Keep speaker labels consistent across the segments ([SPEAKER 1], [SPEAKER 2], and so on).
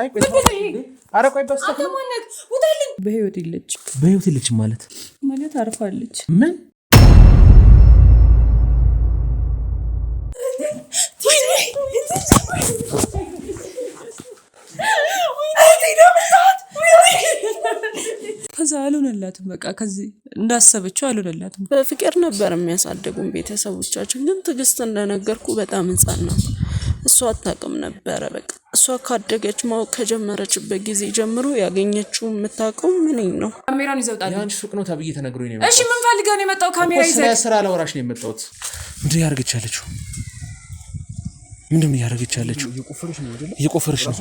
[SPEAKER 1] አይ አረ ቆይ
[SPEAKER 2] በህይወት የለች
[SPEAKER 1] ማለት
[SPEAKER 2] አርፋለች
[SPEAKER 1] ምን
[SPEAKER 2] ከዛ አልሆነላትም በቃ ከዚህ እንዳሰበችው አልሆነላትም
[SPEAKER 3] በፍቅር ነበር የሚያሳድጉን ቤተሰቦቻችን ግን ትግስት እንደነገርኩ በጣም ህፃን ናት እሷ አታውቅም ነበር በቃ እሷ ካደገች ማወቅ ከጀመረችበት ጊዜ ጀምሮ ያገኘችው የምታውቀው ምን ነው
[SPEAKER 2] ካሜራውን ይዘውጣል
[SPEAKER 1] ያንቺ ሱቅ ነው ተብዬ ተነግሮኝ ነው
[SPEAKER 2] እሺ ምን ፈልገው ነው የመጣው ካሜራ ይዘው
[SPEAKER 1] ስራ ለወራሽ ነው የመጣሁት ምንድን ያርገቻለችው ምንድነው ያረጋቻለችው እየቆፈረች ነው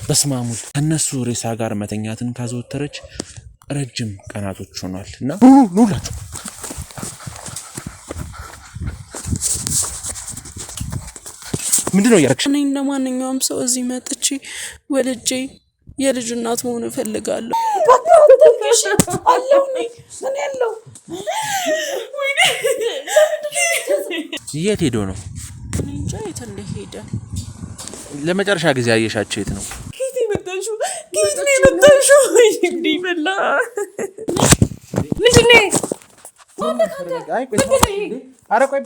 [SPEAKER 1] በስማሙል ከነሱ ሬሳ ጋር መተኛትን ካዘወተረች ረጅም ቀናቶች ሆኗል እና ኑላችሁ ምንድነው ያረጋች
[SPEAKER 3] እኔ እንደማንኛውም ሰው እዚህ መጥቼ ወልጄ የልጅ እናት መሆን እፈልጋለሁ በቃ ተከሽ አለው ነኝ ምን ያለው ወይኔ
[SPEAKER 1] የት ሄዶ ነው
[SPEAKER 3] እንጃ የት እንደሄደ
[SPEAKER 1] ለመጨረሻ ጊዜ አየሻቸው የት ነው
[SPEAKER 3] ኬት የመጣሽው እንዴ በላ ምንድነው
[SPEAKER 1] አይ ቆይ አረ ቆይ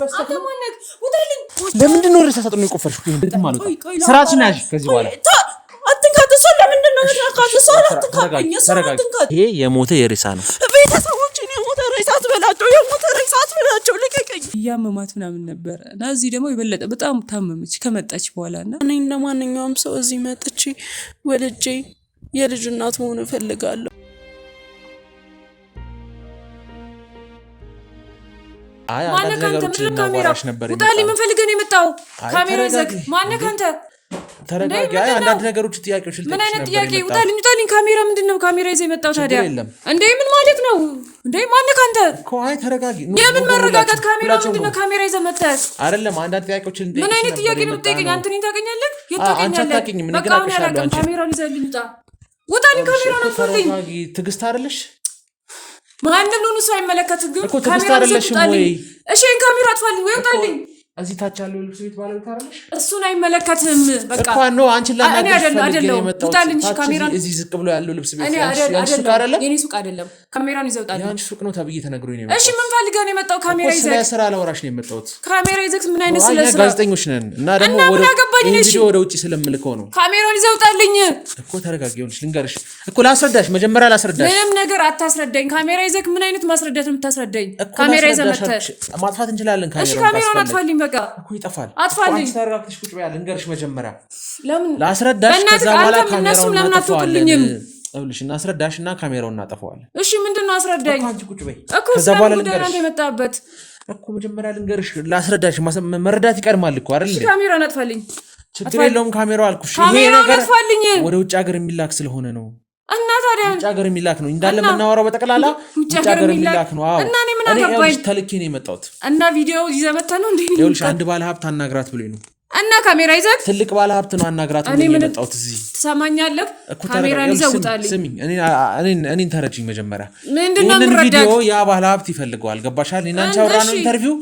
[SPEAKER 1] ለምንድን ነው ርዕሰ ሰጥቶ ነው የቆፈርሽው ይሄን ማለት ነው ስራችን ያዥ ከዚህ በኋላ
[SPEAKER 3] አትንካት እሷ ለምንድን ነው አትንካት
[SPEAKER 1] ይሄ የሞተ የሬሳ ነው
[SPEAKER 3] ቤተሰቦችን የሞተ ሬሳ አትበላቸው ልቀቀኝ
[SPEAKER 2] ያመማት ምናምን ነበር እና እዚህ ደግሞ የበለጠ በጣም ታመመች ከመጣች በኋላና
[SPEAKER 3] እኔ እንደማንኛውም ሰው እዚህ መጥቼ ወልጄ የልጅ እናት መሆን እፈልጋለሁ
[SPEAKER 1] አይ አንተ ነገሮችን እናወራሽ ነበር
[SPEAKER 2] ውጣልኝ ምን ፈልገህ ነው የመጣው ካሜራ ይዘህ ማነህ አንተ
[SPEAKER 1] ተረጋጋ አይ አንዳንድ ነገሮች ጥያቄዎች ልጠይቅሽ ነበር
[SPEAKER 2] ምን አይነት ጥያቄ ውጣልኝ ካሜራ ምንድነው ካሜራ ይዘህ የመጣው ታዲያ እንዴ ምን ማለት ነው እንዴ ማነህ አንተ
[SPEAKER 1] እኮ አይ ተረጋጊ
[SPEAKER 2] የምን መረጋጋት ካሜራ ምንድነው ካሜራ ይዘህ መጣህ
[SPEAKER 1] አይደለም አንዳንድ ጥያቄዎች እንዴ
[SPEAKER 2] ምን አይነት ጥያቄ ነው የምትጠይቀኝ አንተ እኔን ታገኛለህ የታገኛለህ በቃ አሁን ያላቀም ካሜራውን ይዘህልኝ ውጣልኝ ካሜራውን አፍልኝ
[SPEAKER 1] ተረጋጊ ትግስት አይደለሽ
[SPEAKER 2] ማንንም ነው እሱ አይመለከትም ግን
[SPEAKER 1] ካሜራውን ይዘውጣልኝ
[SPEAKER 2] እሺ ካሜራ አጥፋልኝ ወይ ውጣልኝ
[SPEAKER 1] እዚህ ታች ያለው ልብስ ቤት ባለቤት አይደለሽ
[SPEAKER 2] እሱን አይመለከትም በቃ
[SPEAKER 1] እኮ ነው አንቺን ለማድረግ
[SPEAKER 2] አይደለም ውጣልኝ ካሜራውን
[SPEAKER 1] እዚህ ዝቅ ብሎ ያለው ልብስ ቤት
[SPEAKER 2] የኔ ሱቅ አይደለም ካሜራውን ይዘውጣልኝ
[SPEAKER 1] ያንቺ ሱቅ ነው ተብዬ ተነግሮኝ ነው
[SPEAKER 2] እሺ ምን ፈልገህ ነው የመጣው ካሜራ ይዘህ
[SPEAKER 1] ስለ ስራ ለወራሽ ነው የመጣሁት
[SPEAKER 2] ካሜራ ይዘህ ምን አይነት ስለ ስራ
[SPEAKER 1] ጋዜጠኞች ነን እና ደግሞ ወደ ውጪ ስለምልከው ነው
[SPEAKER 2] ካሜራውን ይዘውጣልኝ
[SPEAKER 1] እኮ ተረጋጊ ይሁንሽ ልንገርሽ እኮ ላስረዳሽ መጀመሪያ ላስረዳሽ
[SPEAKER 2] ምንም ነገር አታስረዳኝ ካሜራ ይዘህ ምን አይነት ማስረዳት ነው የምታስረዳኝ ካሜራ ይዘህ መጥተህ
[SPEAKER 1] ማጥፋት እንችላለን
[SPEAKER 2] ካሜራውን እሺ ካሜራውን አጥፋልኝ በቃ
[SPEAKER 1] እኮ ይጠፋል
[SPEAKER 2] አጥፋልኝ
[SPEAKER 1] ተረጋግተሽ ቁጭ በይ ልንገርሽ መጀመሪያ
[SPEAKER 2] ለምን
[SPEAKER 1] ላስረዳሽ ከዛ በኋላ ካሜራውን
[SPEAKER 2] እናጥፋልኝም
[SPEAKER 1] እብልሽ እናስረዳሽና ካሜራውን እናጠፋዋለን
[SPEAKER 2] እሺ ምንድነው አስረዳኝ
[SPEAKER 1] አንቺ ቁጭ በይ
[SPEAKER 2] ከዛ በኋላ ልንገርሽ የመጣበት
[SPEAKER 1] እኮ መጀመሪያ ልንገርሽ ላስረዳሽ መረዳት ይቀርማል እኮ አይደል እንዴ
[SPEAKER 2] ካሜራውን አጥፋልኝ
[SPEAKER 1] ችግር የለውም ካሜራው አልኩሽ ይሄ ነገር ወደ ውጭ ሀገር የሚላክ ስለሆነ ነው
[SPEAKER 2] እና ታዲያ
[SPEAKER 1] ውጭ ሀገር የሚላክ ነው እንዳለ የምናወራው በጠቅላላ ውጭ ሀገር የሚላክ ነው አዎ
[SPEAKER 2] እና እኔ ምን አገባኝ
[SPEAKER 1] ተልኬ ነው የመጣሁት
[SPEAKER 2] እና ቪዲዮ ይዘህ መጣህ ነው እንዴ
[SPEAKER 1] ይኸውልሽ አንድ ባለ ሀብት አናግራት ብሎኝ ነው
[SPEAKER 2] እና ካሜራ ይዘህ
[SPEAKER 1] ትልቅ ባለ ሀብት ነው አናግራት ብሎኝ የመጣሁት እዚህ
[SPEAKER 2] ትሰማኛለህ ካሜራ ይዘህ ውጣልኝ
[SPEAKER 1] ስሚኝ እኔን ተረጂኝ መጀመሪያ
[SPEAKER 2] ምንድነው
[SPEAKER 1] ይሄንን ቪዲዮ ያ ባለ ሀብት ይፈልገዋል ገባሻል እኔና አንቺ አውራነው ኢንተርቪው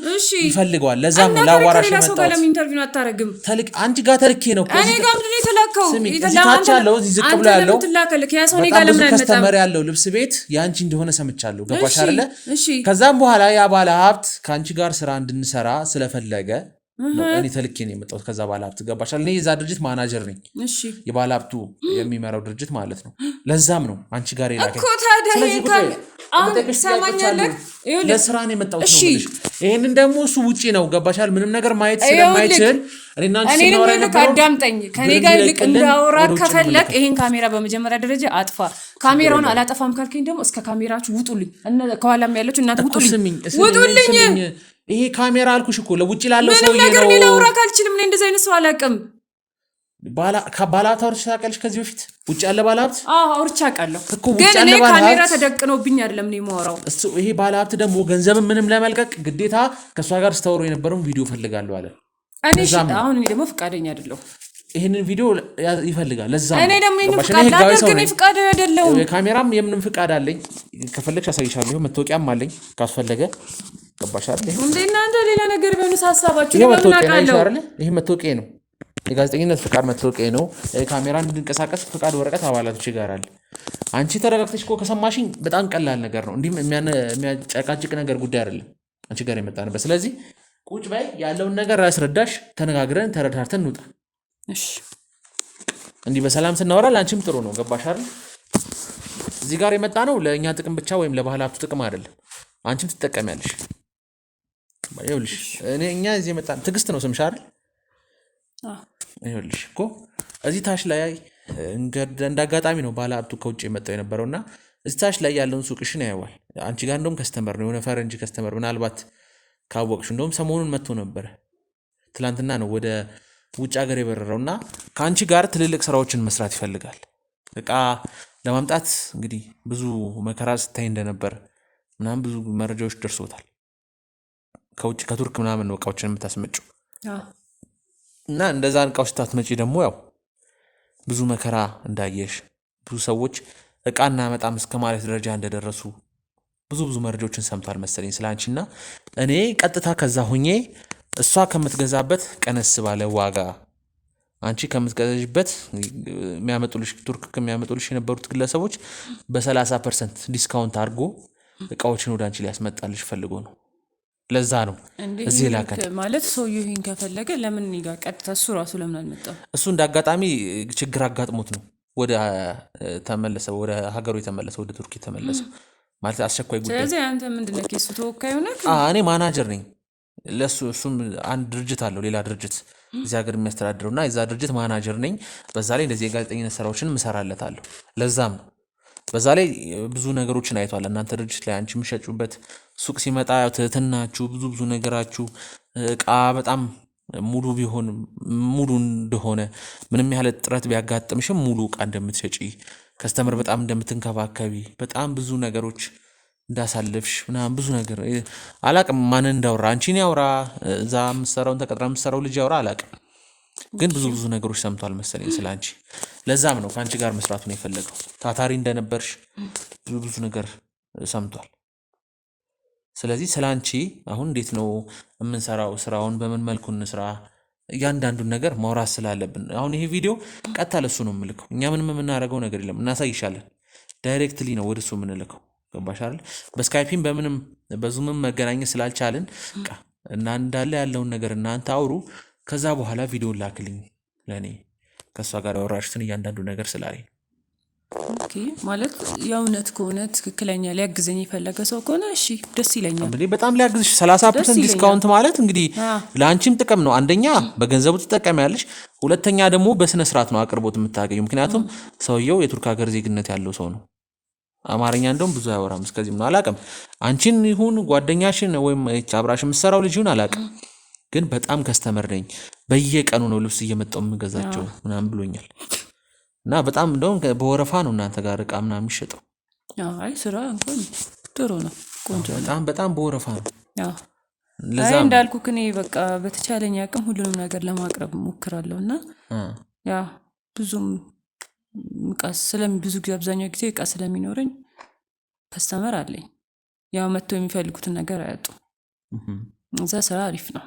[SPEAKER 1] ይፈልገዋል ለዛም ነው ላዋራሽ የመጣሁት
[SPEAKER 2] ሰው ለምን ኢንተርቪው አታረግም
[SPEAKER 1] ተልቅ አንቺ ጋር ተልኬ ነው
[SPEAKER 2] እኔ ጋር ምንድነው የተላከው
[SPEAKER 1] ይታቻ ያለው እዚህ ዝቅ ብሎ ያለው
[SPEAKER 2] ትላከልክ ያ ሰው እኔ ጋር ለምን አይመጣም
[SPEAKER 1] ከስተመር ያለው ልብስ ቤት ያንቺ እንደሆነ ሰምቻለሁ ገባሽ አይደለ ከዛም በኋላ ያ ባለ ሀብት ካንቺ ጋር ስራ እንድንሰራ ስለፈለገ እኔ ተልኬ ነው የመጣሁት ከዛ ባለ ሀብት ገባሻል እኔ የዛ ድርጅት ማናጀር ነኝ
[SPEAKER 2] እሺ
[SPEAKER 1] የባለ ሀብቱ የሚመራው ድርጅት ማለት ነው ለዛም ነው አንቺ ጋር ይላከኝ
[SPEAKER 2] እኮ ታዲያ አሁን ሰማኛለህ
[SPEAKER 1] ለስራ ነው የመጣሁት ነው ይሄንን ደግሞ እሱ ውጪ ነው ገባሻል ምንም ነገር ማየት ስለማይችል እኔና አንቺ
[SPEAKER 2] ነው አዳምጠኝ ከኔ ጋር ልክ እንዳወራ ከፈለክ ይሄን ካሜራ በመጀመሪያ ደረጃ አጥፋ ካሜራውን አላጠፋም ካልከኝ ደግሞ እስከ ካሜራችሁ ውጡልኝ ከኋላም ያለችው እናንተ ውጡልኝ
[SPEAKER 1] ይሄ ካሜራ አልኩሽ እኮ ለውጪ ላለው ሰው
[SPEAKER 2] ይሄ ነው ላውራ ካልችልም እኔ እንደዚህ አይነት ሰው አላቅም
[SPEAKER 1] ባላታ ወርሽ ታቀልሽ ከዚህ በፊት ውጪ ያለ ባላሀብት
[SPEAKER 2] አውርቻ አውቃለሁ ግን እኔ ካሜራ ተደቅኖብኝ አይደለም ነው የማወራው
[SPEAKER 1] እሱ ይሄ ባላሀብት ደግሞ ገንዘብ ምንም ለማልቀቅ ግዴታ ከሷ ጋር ስታወሩ የነበረውን ቪዲዮ ፈልጋለሁ አለ
[SPEAKER 2] እኔ አሁን እኔ ደግሞ ፍቃደኛ አይደለሁ
[SPEAKER 1] ይሄንን ቪዲዮ ይፈልጋል ለዛ
[SPEAKER 2] እኔ ደግሞ ይሄን ፍቃድ ላደርግ ነው ፍቃድ አይደለም
[SPEAKER 1] ካሜራም የምንም ፍቃድ አለኝ ከፈለግሽ አሳይሻለሁ መታወቂያም አለኝ ካስፈለገ ገባሽ አይደል
[SPEAKER 2] እንዴ እናንተ ሌላ ነገር በምን ሐሳባችሁ ነው እናቃለሁ
[SPEAKER 1] ይሄ መታወቂያ ነው የጋዜጠኝነት ፍቃድ መታወቂያ ነው። ካሜራ እንድንቀሳቀስ ፍቃድ ወረቀት አባላቶች ጋር አለ። አንቺ ተረጋግተሽ እኮ ከሰማሽኝ በጣም ቀላል ነገር ነው። እንዲህም የሚያጨቃጭቅ ነገር ጉዳይ አይደለም አንቺ ጋር የመጣንበት። ስለዚህ ቁጭ በይ፣ ያለውን ነገር አስረዳሽ፣ ተነጋግረን ተረዳርተን እንውጣ።
[SPEAKER 2] እሺ
[SPEAKER 1] እንዲህ በሰላም ስናወራ ለአንቺም ጥሩ ነው። ገባሽ አይደል? እዚህ ጋር የመጣ ነው ለእኛ ጥቅም ብቻ ወይም ለባህል ሀብቱ ጥቅም አይደለም። አንቺም ትጠቀሚያለሽ። ይኸውልሽ እኛ እዚህ የመጣ ትዕግስት ነው ስምሽ አይደል? ይኸውልሽ እኮ እዚህ ታች ላይ እንደ አጋጣሚ ነው ባለ ሀብቱ ከውጭ የመጣው የነበረውና እዚህ ታች ላይ ያለውን ሱቅሽን ያየዋል። አንቺ ጋር እንደውም ከስተመር ነው የሆነ ፈረንጅ ከስተመር፣ ምናልባት ካወቅሽ እንደውም ሰሞኑን መጥቶ ነበረ። ትላንትና ነው ወደ ውጭ ሀገር የበረረውና ከአንቺ ጋር ትልልቅ ስራዎችን መስራት ይፈልጋል። እቃ ለማምጣት እንግዲህ ብዙ መከራ ስታይ እንደነበር ምናምን ብዙ መረጃዎች ደርሶታል። ከውጭ ከቱርክ ምናምን ነው እቃዎችን የምታስመጪው እና እንደዛ እቃዎች ስታስመጪ ደግሞ ያው ብዙ መከራ እንዳየሽ ብዙ ሰዎች እቃ እናመጣም እስከ ማለት ደረጃ እንደደረሱ ብዙ መረጃዎችን ሰምቷል መሰለኝ ስላንቺና እኔ ቀጥታ ከዛ ሁኜ እሷ ከምትገዛበት ቀነስ ባለ ዋጋ አንቺ ከምትገዛዥበት የሚያመጡልሽ ቱርክ ከሚያመጡልሽ የነበሩት ግለሰቦች በ30% ዲስካውንት አድርጎ እቃዎችን ወደ አንቺ ሊያስመጣልሽ ፈልጎ ነው። ለዛ ነው እዚህ ላከን
[SPEAKER 2] ማለት ሰውዬው ይሄን ከፈለገ ለምን ይጋ ቀጥታ እሱ ራሱ ለምን አልመጣም?
[SPEAKER 1] እሱ እንዳጋጣሚ ችግር አጋጥሞት ነው ወደ ተመለሰው ወደ ሀገሩ የተመለሰው ወደ ቱርክ የተመለሰው ማለት አስቸኳይ ጉዳይ።
[SPEAKER 2] ስለዚህ አንተ ምንድነው ኬሱ ተወካይ ሆነህ?
[SPEAKER 1] እኔ ማናጀር ነኝ ለሱ። እሱም አንድ ድርጅት አለው ሌላ ድርጅት እዚህ ሀገር የሚያስተዳድረውና የዛ ድርጅት ማናጀር ነኝ። በዛ ላይ እንደዚህ የጋዜጠኝነት ስራዎችን እሰራለታለሁ። ለዛም ነው በዛ ላይ ብዙ ነገሮችን አይቷል። እናንተ ድርጅት ላይ አንቺ የምትሸጩበት ሱቅ ሲመጣ ትህትናችሁ ብዙ ነገራችሁ እቃ በጣም ሙሉ ቢሆን ሙሉ እንደሆነ ምንም ያህል ጥረት ቢያጋጥምሽም ሙሉ እቃ እንደምትሸጪ ከስተመር በጣም እንደምትንከባከቢ በጣም ብዙ ነገሮች እንዳሳለፍሽ ምናምን ብዙ ነገር አላቅም። ማንን እንዳወራ አንቺን ያወራ እዛ የምትሰራውን ተቀጥራ የምትሰራው ልጅ ያወራ አላቅም፣ ግን ብዙ ነገሮች ሰምቷል መሰለኝ ስላንቺ። ለዛም ነው ከአንቺ ጋር መስራቱን የፈለገው። ታታሪ እንደነበርሽ ብዙ ነገር ሰምቷል። ስለዚህ ስላንቺ አሁን እንዴት ነው የምንሰራው፣ ስራውን በምን መልኩ እንስራ፣ እያንዳንዱን ነገር ማውራት ስላለብን አሁን ይሄ ቪዲዮ ቀጥታ ለሱ ነው የምልከው። እኛ ምንም የምናደርገው ነገር የለም፣ እናሳይሻለን። ዳይሬክትሊ ነው ወደሱ የምንልከው። ገባሽ አይደል? በስካይፒም በምንም በዙምም መገናኘት ስላልቻልን እና እንዳለ ያለውን ነገር እናንተ አውሩ። ከዛ በኋላ ቪዲዮ ላክልኝ ለኔ ከሷ ጋር ያወራሽትን እያንዳንዱ ነገር ስላለኝ።
[SPEAKER 2] ኦኬ ማለት የእውነት ከሆነ ትክክለኛ ሊያግዘኝ የፈለገ ሰው ከሆነ እሺ ደስ ይለኛል።
[SPEAKER 1] እንግዲህ በጣም ሊያግዝሽ 30% ዲስካውንት ማለት እንግዲህ ለአንቺም ጥቅም ነው። አንደኛ በገንዘቡ ትጠቀሚያለሽ፣ ሁለተኛ ደግሞ በስነ ስርዓት ነው አቅርቦት የምታገኙ። ምክንያቱም ሰውየው የቱርክ ሀገር ዜግነት ያለው ሰው ነው። አማርኛ እንደውም ብዙ አያወራም። እስከዚህም ነው አላቅም፣ አንቺን ይሁን ጓደኛሽን ወይም አብራሽ የምትሰራው ልጅ ይሁን አላቅም፣ ግን በጣም ከስተመር ነኝ፣ በየቀኑ ነው ልብስ እየመጣው የምገዛቸው ምናምን ብሎኛል። እና በጣም እንደውም በወረፋ ነው እናንተ ጋር እቃ ምናምን የሚሸጠው።
[SPEAKER 2] አይ ስራ እንኳን ጥሩ ነው፣ ቆንጆ ነው።
[SPEAKER 1] በጣም በወረፋ ነው።
[SPEAKER 2] ለዛ እንዳልኩ እኔ በቃ በተቻለኝ አቅም ሁሉንም ነገር ለማቅረብ ሞክራለሁና ያ ብዙም ብዙ ጊዜ አብዛኛው ጊዜ እቃ ስለሚኖረኝ ከስተመር አለኝ። ያው መጥተው የሚፈልጉትን ነገር አያጡ። እዛ ስራ አሪፍ ነው።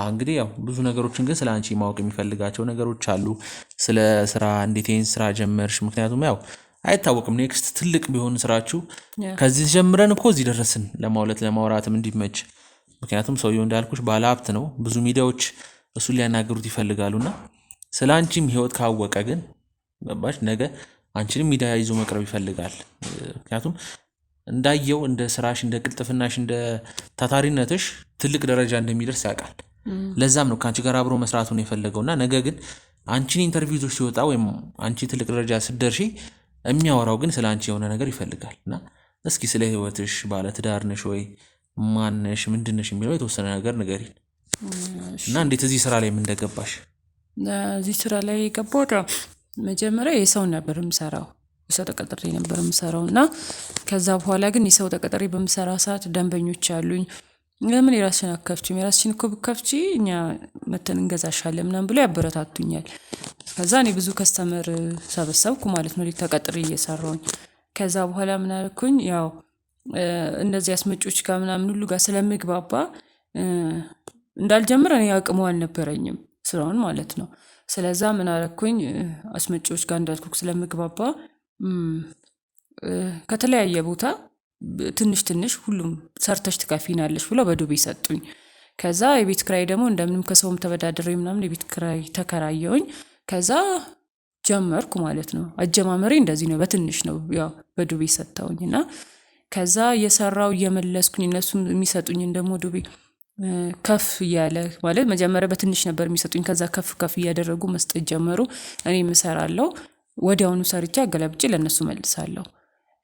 [SPEAKER 1] እንግዲህ ያው ብዙ ነገሮችን ግን ስለ አንቺ ማወቅ የሚፈልጋቸው ነገሮች አሉ። ስለ ስራ እንዴት ይሄን ስራ ጀመርሽ? ምክንያቱም ያው አይታወቅም ኔክስት ትልቅ ቢሆን ስራችሁ ከዚህ ጀምረን እኮ እዚህ ደረስን ለማውራትም እንዲመች። ምክንያቱም ሰውየው እንዳልኩሽ ባለ ሀብት ነው፣ ብዙ ሚዲያዎች እሱን ሊያናገሩት ይፈልጋሉና ስለ አንቺም ህይወት ካወቀ ግን ገባሽ ነገ አንቺንም ሚዲያ ይዞ መቅረብ ይፈልጋል። ምክንያቱም እንዳየው እንደ ስራሽ እንደ ቅልጥፍናሽ እንደ ታታሪነትሽ ትልቅ ደረጃ እንደሚደርስ ያውቃል። ለዛም ነው ከአንቺ ጋር አብሮ መስራቱን የፈለገውና ነገ ግን አንቺን ኢንተርቪውዞች ሲወጣ ወይም አንቺ ትልቅ ደረጃ ስትደርሺ የሚያወራው ግን ስለ አንቺ የሆነ ነገር ይፈልጋል። እና እስኪ ስለ ህይወትሽ ባለ ትዳር ነሽ ወይ ማነሽ ምንድነሽ የሚለው የተወሰነ ነገር ንገሪን እና እንዴት እዚህ ስራ ላይ ምን እንደገባሽ።
[SPEAKER 2] እዚህ ስራ ላይ የገባሁት መጀመሪያ የሰው ነበር የምሰራው፣ የሰው ተቀጥሬ ነበር የምሰራው እና ከዛ በኋላ ግን የሰው ተቀጥሬ በምሰራ ሰዓት ደንበኞች አሉኝ። ለምን የራስሽን አከፍቺም? የራስሽን እኮ ብከፍቺ እኛ መተን እንገዛሻለን ምናምን ብሎ ያበረታቱኛል። ከዛ እኔ ብዙ ከስተመር ሰበሰብኩ ማለት ነው ተቀጥሬ እየሰራሁኝ። ከዛ በኋላ ምን አልኩኝ ያው እነዚህ አስመጪዎች ጋር ምናምን ሁሉ ጋር ስለምግባባ እንዳልጀምር እኔ አቅሙ አልነበረኝም። ስራውን ማለት ነው። ስለዛ ምን አረኩኝ አስመጪዎች ጋር እንዳልኩክ ስለምግባባ ከተለያየ ቦታ ትንሽ ትንሽ ሁሉም ሰርተሽ ትከፊናለሽ ብለው በዱቤ ሰጡኝ። ከዛ የቤት ክራይ ደግሞ እንደምንም ከሰውም ተበዳድሬ ምናምን የቤት ክራይ ተከራየሁኝ። ከዛ ጀመርኩ ማለት ነው። አጀማመሬ እንደዚህ ነው፣ በትንሽ ነው ያው በዱቤ ሰጣውኝና ከዛ እየሰራው እየመለስኩኝ እነሱ የሚሰጡኝን ደግሞ ዱቤ ከፍ እያለ ማለት መጀመሪያ በትንሽ ነበር የሚሰጡኝ። ከዛ ከፍ ከፍ እያደረጉ መስጠት ጀመሩ። እኔም እሰራለሁ፣ ወዲያውኑ ሰርቼ አገላብጬ ለነሱ መልሳለሁ።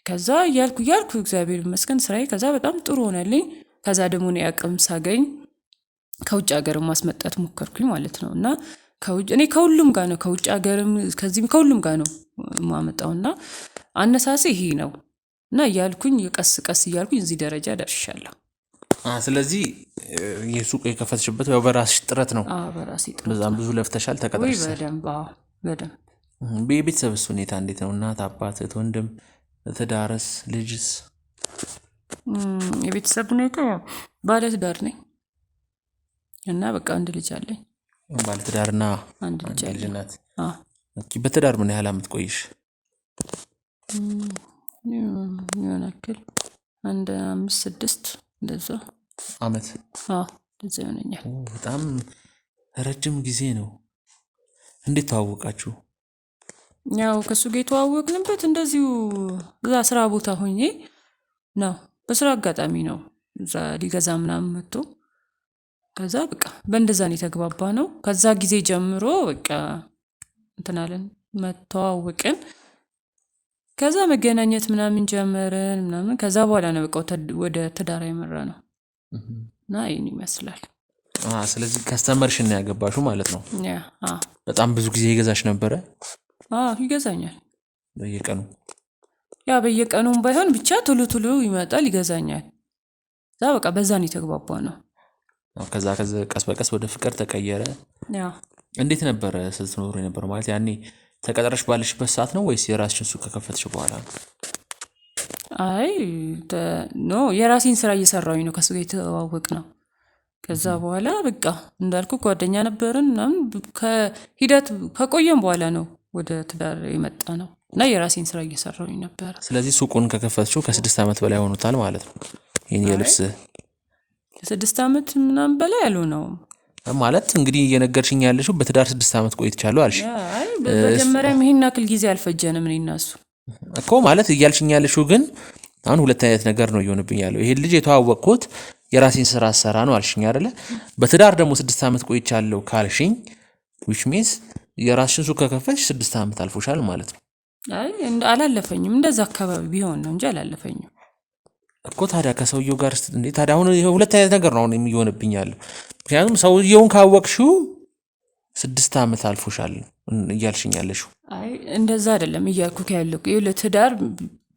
[SPEAKER 2] ከዛ እያልኩ እግዚአብሔር ይመስገን ስራዬ ከዛ በጣም ጥሩ ሆነልኝ። ከዛ ደግሞ እኔ አቅም ሳገኝ ከውጭ ሀገር ማስመጣት ሞከርኩኝ ማለት ነው። እና እኔ ከሁሉም ጋር ነው ከውጭ ሀገርም ከዚህም ከሁሉም ጋር ነው ማመጣውና አነሳሴ ይሄ ነው። እና እያልኩኝ ቀስ ቀስ እያልኩኝ እዚህ ደረጃ ደርሻለሁ።
[SPEAKER 1] ስለዚህ የሱቅ የከፈትሽበት ያው በራስሽ ጥረት ነው?
[SPEAKER 2] በራሴ ጥረት።
[SPEAKER 1] በዛም ብዙ ለፍተሻል፣ ተቀጥረሻል?
[SPEAKER 2] በደንብ።
[SPEAKER 1] የቤተሰብስ ሁኔታ እንዴት ነው? እናት፣ አባት፣ እህት፣ ወንድም፣ ትዳርስ፣ ልጅስ?
[SPEAKER 2] የቤተሰብ ሁኔታ ባለትዳር ነኝ እና በቃ አንድ ልጅ አለኝ።
[SPEAKER 1] ባለትዳርና
[SPEAKER 2] አንድ ልጅ
[SPEAKER 1] ናት። በትዳር ምን ያህል አመት ቆይሽ?
[SPEAKER 2] ምን ያክል አንድ 5-6 እንደዛ
[SPEAKER 1] አመት።
[SPEAKER 2] እንደዛ ይሆነኛል።
[SPEAKER 1] በጣም ረጅም ጊዜ ነው። እንዴት ተዋወቃችሁ?
[SPEAKER 2] ያው ከሱ ጋር የተዋወቅንበት እንደዚሁ እዛ ስራ ቦታ ሆኜ ነው። በስራ አጋጣሚ ነው እዛ ሊገዛ ምናምን መጥቶ ከዛ በቃ በእንደዛ ነው የተግባባ ነው። ከዛ ጊዜ ጀምሮ በቃ እንትናለን መተዋወቅን። ከዛ መገናኘት ምናምን ጀመረን ምናምን። ከዛ በኋላ ነው በቃ ወደ ትዳር ያመራ ነው እና ይህን ይመስላል።
[SPEAKER 1] ስለዚህ ከስተመርሽን ነው ያገባሽው ማለት ነው? በጣም ብዙ ጊዜ ይገዛሽ ነበረ?
[SPEAKER 2] ይገዛኛል
[SPEAKER 1] በየቀኑ?
[SPEAKER 2] ያ በየቀኑም ባይሆን ብቻ ቶሎ ቶሎ ይመጣል ይገዛኛል። እዛ በቃ በዛ ነው የተግባባ ነው።
[SPEAKER 1] ከዛ ቀስ በቀስ ወደ ፍቅር ተቀየረ። እንዴት ነበረ ስትኖሩ የነበረው? ማለት ያኔ ተቀጥረሽ ባለሽበት ሰዓት ነው ወይስ የራስሽን ሱቅ ከከፈትሽ በኋላ ነው?
[SPEAKER 2] አይ የራሴን ስራ እየሰራሁኝ ነው ከሱ ጋር የተዋወቅ ነው። ከዛ በኋላ በቃ እንዳልኩ ጓደኛ ነበርን ምናምን። ከሂደት ከቆየም በኋላ ነው ወደ ትዳር የመጣ ነው እና የራሴን ስራ እየሰራሁኝ ነበር።
[SPEAKER 1] ስለዚህ ሱቁን ከከፈትሽው ከ6 አመት በላይ ሆኖታል ማለት ነው? ይሄን የልብስ
[SPEAKER 2] 6 አመት ምናምን በላይ አልሆነውም
[SPEAKER 1] ማለት እንግዲህ እየነገርሽኝ ያለሽው በትዳር 6 አመት ቆይቻለሁ አልሽ።
[SPEAKER 2] በመጀመሪያም ይሄን ያክል ጊዜ አልፈጀንም እኔ እና እሱ
[SPEAKER 1] እኮ ማለት እያልሽኝ ያለሽው ግን አሁን ሁለት አይነት ነገር ነው እየሆነብኝ ያለው። ይሄ ልጅ የተዋወቅኩት የራሴን ስራ ሰራ ነው አልሽኝ አይደለ? በትዳር ደግሞ 6 አመት ቆይቻለሁ ካልሽኝ which means የራስሽን ሱቅ ከከፈትሽ 6 አመት አልፎሻል ማለት ነው።
[SPEAKER 2] አይ አላለፈኝም፣ እንደዛ አካባቢ ቢሆን ነው እንጂ አላለፈኝም
[SPEAKER 1] እኮ። ታዲያ ከሰውየው ጋር እንዴ? ታዲያ አሁን ሁለት አይነት ነገር ነው አሁን የሚሆንብኝ ያለው። ምክንያቱም ሰውየውን ካወቅሽው 6 አመት አልፎሻል እያልሽኝ ያለሽው።
[SPEAKER 2] አይ እንደዛ አይደለም እያልኩክ ያለው ለትዳር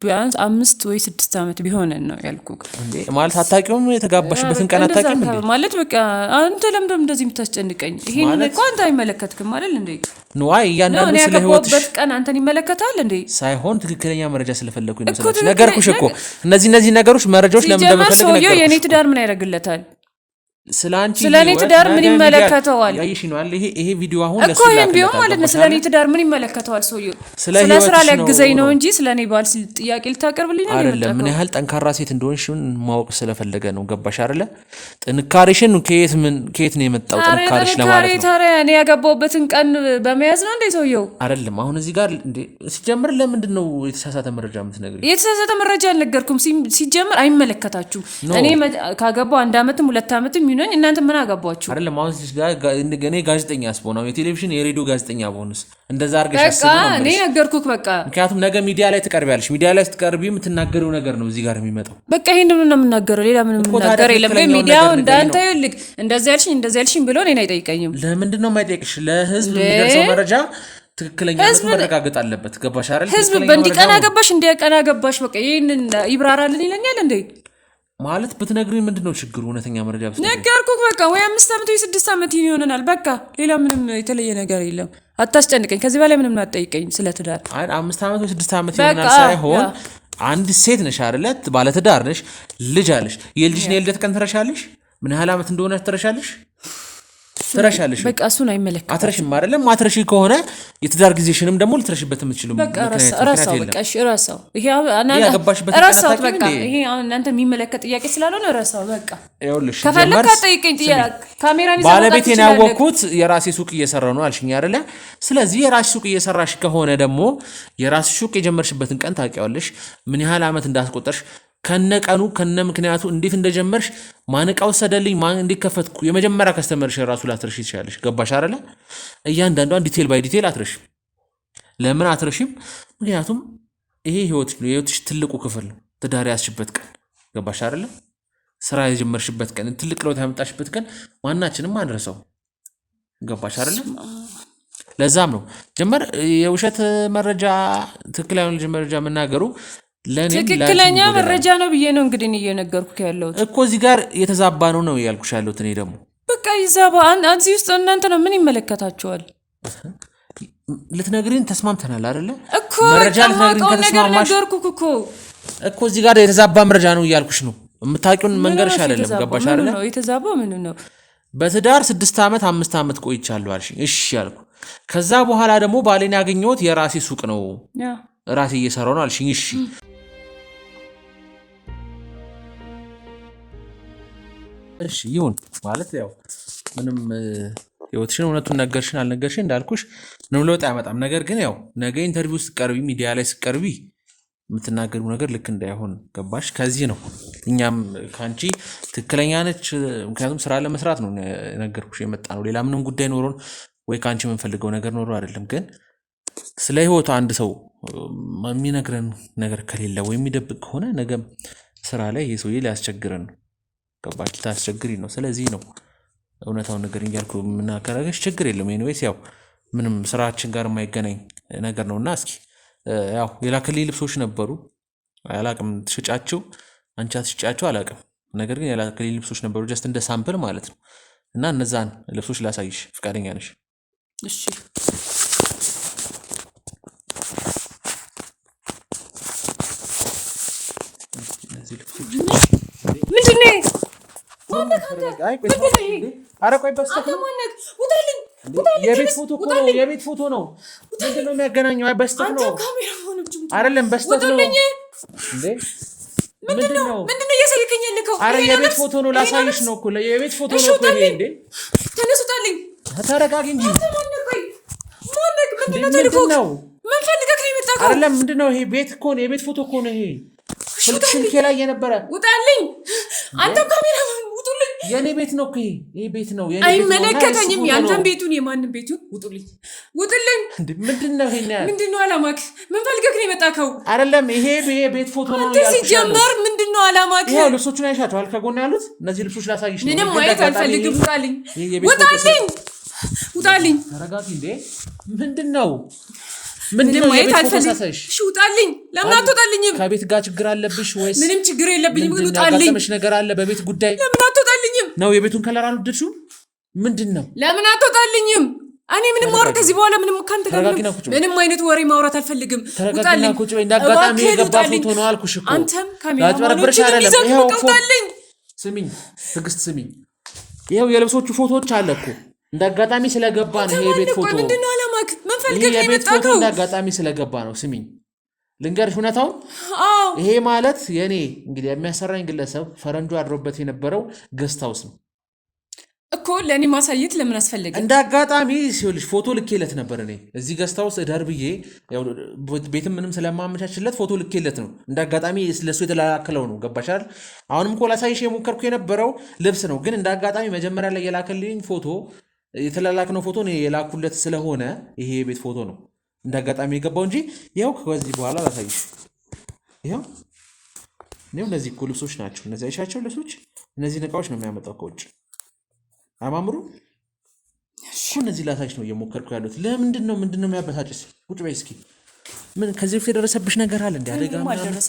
[SPEAKER 2] ቢያንስ 5 ወይ 6 አመት ቢሆነን ነው ያልኩክ።
[SPEAKER 1] እንዴ ማለት አታውቂውም? የተጋባሽበትን ቀን አታውቂም እንዴ?
[SPEAKER 2] ማለት በቃ አንተ ለምንድነው እንደዚህ የምታስጨንቀኝ? ይሄን እኮ አንተ አይመለከትክም አይደል እንዴ?
[SPEAKER 1] ነዋይ ያንዳንዱ ስለ ህይወትሽ
[SPEAKER 2] ቀን አንተን ይመለከታል እንዴ?
[SPEAKER 1] ሳይሆን ትክክለኛ መረጃ ስለፈለኩኝ ነው ስለዚህ ነገርኩሽ እኮ። እነዚህ ነገሮች መረጃዎች ለምን እንደምፈልግ ነገርኩሽ።
[SPEAKER 2] የኔ ትዳር ምን ያደርግለታል?
[SPEAKER 1] ስለኔ
[SPEAKER 2] ትዳር ምን ይመለከተዋል?
[SPEAKER 1] ያይሽ ነው አለ ይሄ ቪዲዮ አሁን
[SPEAKER 2] እኮ ይሄን ቢሆን ማለት ነው ስለኔ ትዳር ምን ይመለከተዋል? ሰውዬው ስለ ስራ ሊያግዘኝ ነው እንጂ ስለኔ ባል ጥያቄ ልታቀርብልኝ
[SPEAKER 1] አይደለም። ምን ያህል ጠንካራ ሴት እንደሆንሽ ማወቅ ስለፈለገ ነው። ገባሽ አይደለ? ጥንካሬሽን ከየት ነው የመጣው ጥንካሬሽ ለማለት ነው።
[SPEAKER 2] ታዲያ እኔ ያገባውበትን ቀን በመያዝ ነው እንዴ ሰውዬው?
[SPEAKER 1] አይደለም። አሁን እዚህ ጋር እንዴ ሲጀምር ለምንድን ነው የተሳሳተ መረጃ የምትነግሪኝ?
[SPEAKER 2] የተሳሳተ መረጃ አልነገርኩም። ሲጀምር አይመለከታችሁም። እኔ ካገባው 1 አመትም 2 አመትም ይሁን እናንተ ምን አገባችሁ?
[SPEAKER 1] አይደለም። አሁን እዚህ ጋር እኔ ጋዜጠኛ አስቦናው የቴሌቪዥን የሬዲዮ ጋዜጠኛ ቦንስ እንደዛ አርገሽ አስቦ ነው።
[SPEAKER 2] እኔ ነገርኩክ በቃ።
[SPEAKER 1] ምክንያቱም ነገ ሚዲያ ላይ ትቀርቢያለሽ። ሚዲያ ላይ ስትቀርቢ የምትናገረው ነገር ነው እዚህ ጋር የሚመጣው።
[SPEAKER 2] በቃ ይሄንን ነው የምናገረው፣ ሌላ ምንም ነገር የለም። ሚዲያው እንዳንተ ይልክ እንደዚህ ያልሽኝ ብሎ እኔን አይጠይቀኝም።
[SPEAKER 1] ለምንድን ነው የማይጠይቅሽ? ለህዝብ የሚደርሰው መረጃ ትክክለኛ መረጋገጥ አለበት። ገባሽ አይደል?
[SPEAKER 2] ህዝብ በእንዲቀና ገባሽ እንዲቀና ገባሽ በቃ ይሄንን ይብራራልን ይለኛል እንዴ?
[SPEAKER 1] ማለት ብትነግሪኝ ምንድነው ችግሩ? እውነተኛ መረጃ ብትነግሪኝ
[SPEAKER 2] ነገርኩክ በቃ። ወይ 5 አመት ወይ 6 አመት ይሆነናል በቃ። ሌላ ምንም የተለየ ነገር የለም። አታስጨንቀኝ። ከዚህ በላይ ምንም አትጠይቀኝ ስለ ትዳር።
[SPEAKER 1] አይ 5 አመት ወይ 6 አመት ይሆናል ሳይሆን አንድ ሴት ነሽ አይደለ? ባለ ትዳር ነሽ፣ ልጅ አለሽ። የልጅሽን የልደት ቀን ትረሻለሽ? ምን ያህል አመት እንደሆነ ትረሻለሽ?
[SPEAKER 2] እሱ
[SPEAKER 1] ትረሻለሽ።
[SPEAKER 2] በቃ እሱን አይመለከትም።
[SPEAKER 1] አትረሽም አይደለም። ማትረሺ ከሆነ የትዳር ጊዜሽንም ደግሞ ልትረሽበት የምትችሉ
[SPEAKER 2] በቃ ረሳው። በቃ እሺ ረሳው። ይሄ
[SPEAKER 1] ያገባሽበት
[SPEAKER 2] ረሳው። በቃ ይሄ እናንተ የሚመለከት ጥያቄ ስላልሆነ ረሳው። በቃ
[SPEAKER 1] ይኸውልሽ
[SPEAKER 2] ከፈለክ ጠይቀኝ። ካሜራን ይዘው
[SPEAKER 1] ባለቤቴን ያወቅኩት የራሴ ሱቅ እየሰራሁ ነው አልሽኝ አይደለ? ስለዚህ የራስሽ ሱቅ እየሰራሽ ከሆነ ደግሞ የራስሽ ሱቅ የጀመርሽበትን ቀን ታውቂዋለሽ፣ ምን ያህል ዓመት እንዳስቆጠርሽ ከነቀኑ ከነ ምክንያቱ እንዴት እንደጀመርሽ ማን ዕቃ ወሰደልኝ ማን እንዲከፈትኩ የመጀመሪያ ከስተመርሽ ራሱ ላትረሽ ይችላልሽ። ገባሽ አይደለ? እያንዳንዷን ዲቴል ባይ ዲቴል አትረሽም። ለምን አትረሽም? ምክንያቱም ይሄ ህይወትሽ ነው፣ የህይወትሽ ትልቁ ክፍል ነው። ትዳር ያስሽበት ቀን ገባሽ አይደለ? ስራ የጀመርሽበት ቀን፣ ትልቅ ለውጥ ያመጣሽበት ቀን ማናችንም አንረሳው። ገባሽ አይደለ? ለዛም ነው ጀመር የውሸት መረጃ ትክክል ያልሆነ መረጃ መናገሩ
[SPEAKER 2] ትክክለኛ መረጃ ነው ብዬ ነው እንግዲህ እየነገርኩህ ያለሁት
[SPEAKER 1] እኮ እዚህ ጋር የተዛባ ነው ያልኩሽ ያለሁት። እኔ ደግሞ
[SPEAKER 2] በቃ ይዛባ አንዚ ውስጥ እናንተ ነው ምን ይመለከታችኋል?
[SPEAKER 1] ልትነግሪን ተስማምተናል አይደለ?
[SPEAKER 2] እኮ መረጃ ልትነግሪን ተስማማሽ
[SPEAKER 1] እኮ እዚህ ጋር የተዛባ መረጃ ነው እያልኩሽ ነው። የምታውቂውን መንገርሽ አይደለም። ገባሽ አይደለ?
[SPEAKER 2] ነው የተዛባው ምን ነው?
[SPEAKER 1] በትዳር 6 ዓመት 5 ዓመት ቆይቻለሁ አልሽኝ። እሺ ያልኩ። ከዛ በኋላ ደግሞ ባሌን ያገኘሁት የራሴ ሱቅ ነው ራሴ እየሰራው ነው አልሽኝ። እሺ እሺ ይሁን ማለት ያው ምንም ህይወትሽን እውነቱን ነገርሽን አልነገርሽን እንዳልኩሽ ምንም ለውጥ አያመጣም። ነገር ግን ያው ነገ ኢንተርቪው ስትቀርቢ ሚዲያ ላይ ስትቀርቢ የምትናገሪው ነገር ልክ እንዳይሆን ገባሽ? ከዚህ ነው እኛም ካንቺ ትክክለኛ ነች። ምክንያቱም ስራ ለመስራት ነው ነገርኩሽ የመጣ ነው። ሌላ ምንም ጉዳይ ኖሮን ወይ ካንቺ የምንፈልገው ነገር ኖሮ አይደለም። ግን ስለ ህይወቱ አንድ ሰው የሚነግረን ነገር ከሌለ ወይ የሚደብቅ ከሆነ ነገም ስራ ላይ ይሄ ሰውዬ ሊያስቸግረን ነው። ገባሽ? ታስቸግሪ ነው። ስለዚህ ነው እውነታውን ነገር እያልኩ የምናከራገሽ። ችግር የለም። ኤኒዌይስ ያው ምንም ስራችን ጋር የማይገናኝ ነገር ነውና እስኪ ያው የላክልኝ ልብሶች ነበሩ። አላቅም ትሽጫቸው አንቺ አትሽጫቸው አላቅም። ነገር ግን የላክልኝ ልብሶች ነበሩ ጀስት እንደ ሳምፕል ማለት ነው። እና እነዛን ልብሶች ላሳይሽ ፍቃደኛ ነሽ?
[SPEAKER 2] እሺ
[SPEAKER 1] የቤት ፎቶ እኮ ነው። የቤት ፎቶ ነው። ምንድን ነው የሚያገናኘው? በስተት ነው አይደለም? በስተት ነው እንዴ? ምንድነው
[SPEAKER 2] እየሰልከኝ ያልከው?
[SPEAKER 1] አረ የቤት ፎቶ ነው። ላሳይሽ ነው እኮ የቤት ፎቶ ነው እኮ ይሄ። እንዴ
[SPEAKER 2] ተነሱታልኝ።
[SPEAKER 1] ተረጋጊ እንጂ
[SPEAKER 2] ምንድነው? ምን ፈልገህ ነው የመጣኸው?
[SPEAKER 1] አይደለም ምንድነው ይሄ? ቤት እኮ ነው። የቤት ፎቶ እኮ ነው ይሄ። ስልኬ ላይ የነበረ
[SPEAKER 2] ውጣልኝ። አንተ ካሜራ ውጡልኝ።
[SPEAKER 1] የኔ ቤት ነው እኮ ይሄ ቤት ነው። የኔ ቤት ነው።
[SPEAKER 2] አይመለከተኝም። ያንተን ቤቱን የማንን ቤቱን? ውጡልኝ፣ ውጡልኝ።
[SPEAKER 1] ምንድነው ይሄ?
[SPEAKER 2] ምንድነው አላማክ? ምን ፈልገህ ነው የመጣኸው?
[SPEAKER 1] አይደለም ይሄ ቤት ፎቶ ነው
[SPEAKER 2] ያልኩሽ። ሲጀመር ምንድነው አላማክ?
[SPEAKER 1] ይሄው ልብሶቹን አይሻቸዋል ከጎን ያሉት እነዚህ ልብሶች ላሳይሽ ነው።
[SPEAKER 2] ምንም ማየት አልፈልግም። ውጣልኝ፣ ውጣልኝ፣ ውጣልኝ።
[SPEAKER 1] ተረጋጊ እንዴ። ምንድነው
[SPEAKER 2] ምንም ማየት አልፈልግም። እሺ ውጣልኝ። ለምን አትወጣልኝም?
[SPEAKER 1] ከቤት ጋር ችግር አለብሽ ወይስ?
[SPEAKER 2] ምንም ችግር የለብኝም ግን ውጣልኝ።
[SPEAKER 1] ያጋጠመሽ ነገር አለ በቤት ጉዳይ?
[SPEAKER 2] ለምን አትወጣልኝም?
[SPEAKER 1] ነው የቤቱን ከለር አልወደድሽው? ምንድነው?
[SPEAKER 2] ለምን አትወጣልኝም? እኔ ምንም ማውራት ከዚህ በኋላ ምንም ካንተ ጋር ምንም አይነት ወሬ ማውራት አልፈልግም።
[SPEAKER 1] ውጣልኝ። ቁጭ በይ። እንዳጋጣሚ የገባ ፎቶ ነው አልኩሽ እኮ።
[SPEAKER 2] አንተም ካሜራማኖች
[SPEAKER 1] አይደለም። ይሄው
[SPEAKER 2] ውጣልኝ።
[SPEAKER 1] ስሚኝ ትዕግስት ስሚኝ። ይሄው የልብሶቹ ፎቶዎች አለ እኮ እንዳጋጣሚ ስለገባ ነው ይሄ ቤት ፎቶ።
[SPEAKER 2] ምንድነው አላማክ? ምን ፈልገህ ነው
[SPEAKER 1] የመጣኸው? እንዳጋጣሚ ስለገባ ነው። ስሚኝ ልንገርሽ እውነታውን። ይሄ ማለት የኔ እንግዲህ የሚያሰራኝ ግለሰብ ፈረንጁ አድሮበት የነበረው ገስት ሃውስ ነው
[SPEAKER 2] እኮ። ለኔ ማሳየት ለምን አስፈልገ?
[SPEAKER 1] እንዳጋጣሚ ሲልሽ ፎቶ ልኬለት ነበር። እኔ እዚህ ገስት ሃውስ እደር ብዬ ያው ቤትም ምንም ስለማመቻችለት ፎቶ ልኬለት ነው። እንዳጋጣሚ ለሱ የተላከለው ነው። ገባሻል? አሁንም እኮ ላሳይሽ የሞከርኩ የነበረው ልብስ ነው። ግን እንዳጋጣሚ መጀመሪያ ላይ የላከልኝ ፎቶ የተላላክነው ፎቶ ነው የላኩለት ስለሆነ ይሄ የቤት ፎቶ ነው እንዳጋጣሚ የገባው እንጂ ይኸው ከዚህ በኋላ ላሳይሽ። ይኸው እነዚህ እኮ ልብሶች ናቸው። እነዚህ አይሻቸው ልብሶች፣ እነዚህ እቃዎች ነው የሚያመጣው ከውጭ። አማምሩ እኮ እነዚህ ላሳይሽ ነው እየሞከርኩ ያሉት። ለምንድን ነው ምንድነው የሚያበሳጭስ? ቁጭ በይ እስኪ ምን ከዚህ በፊት የደረሰብሽ ነገር አለ እንዴ? አደጋ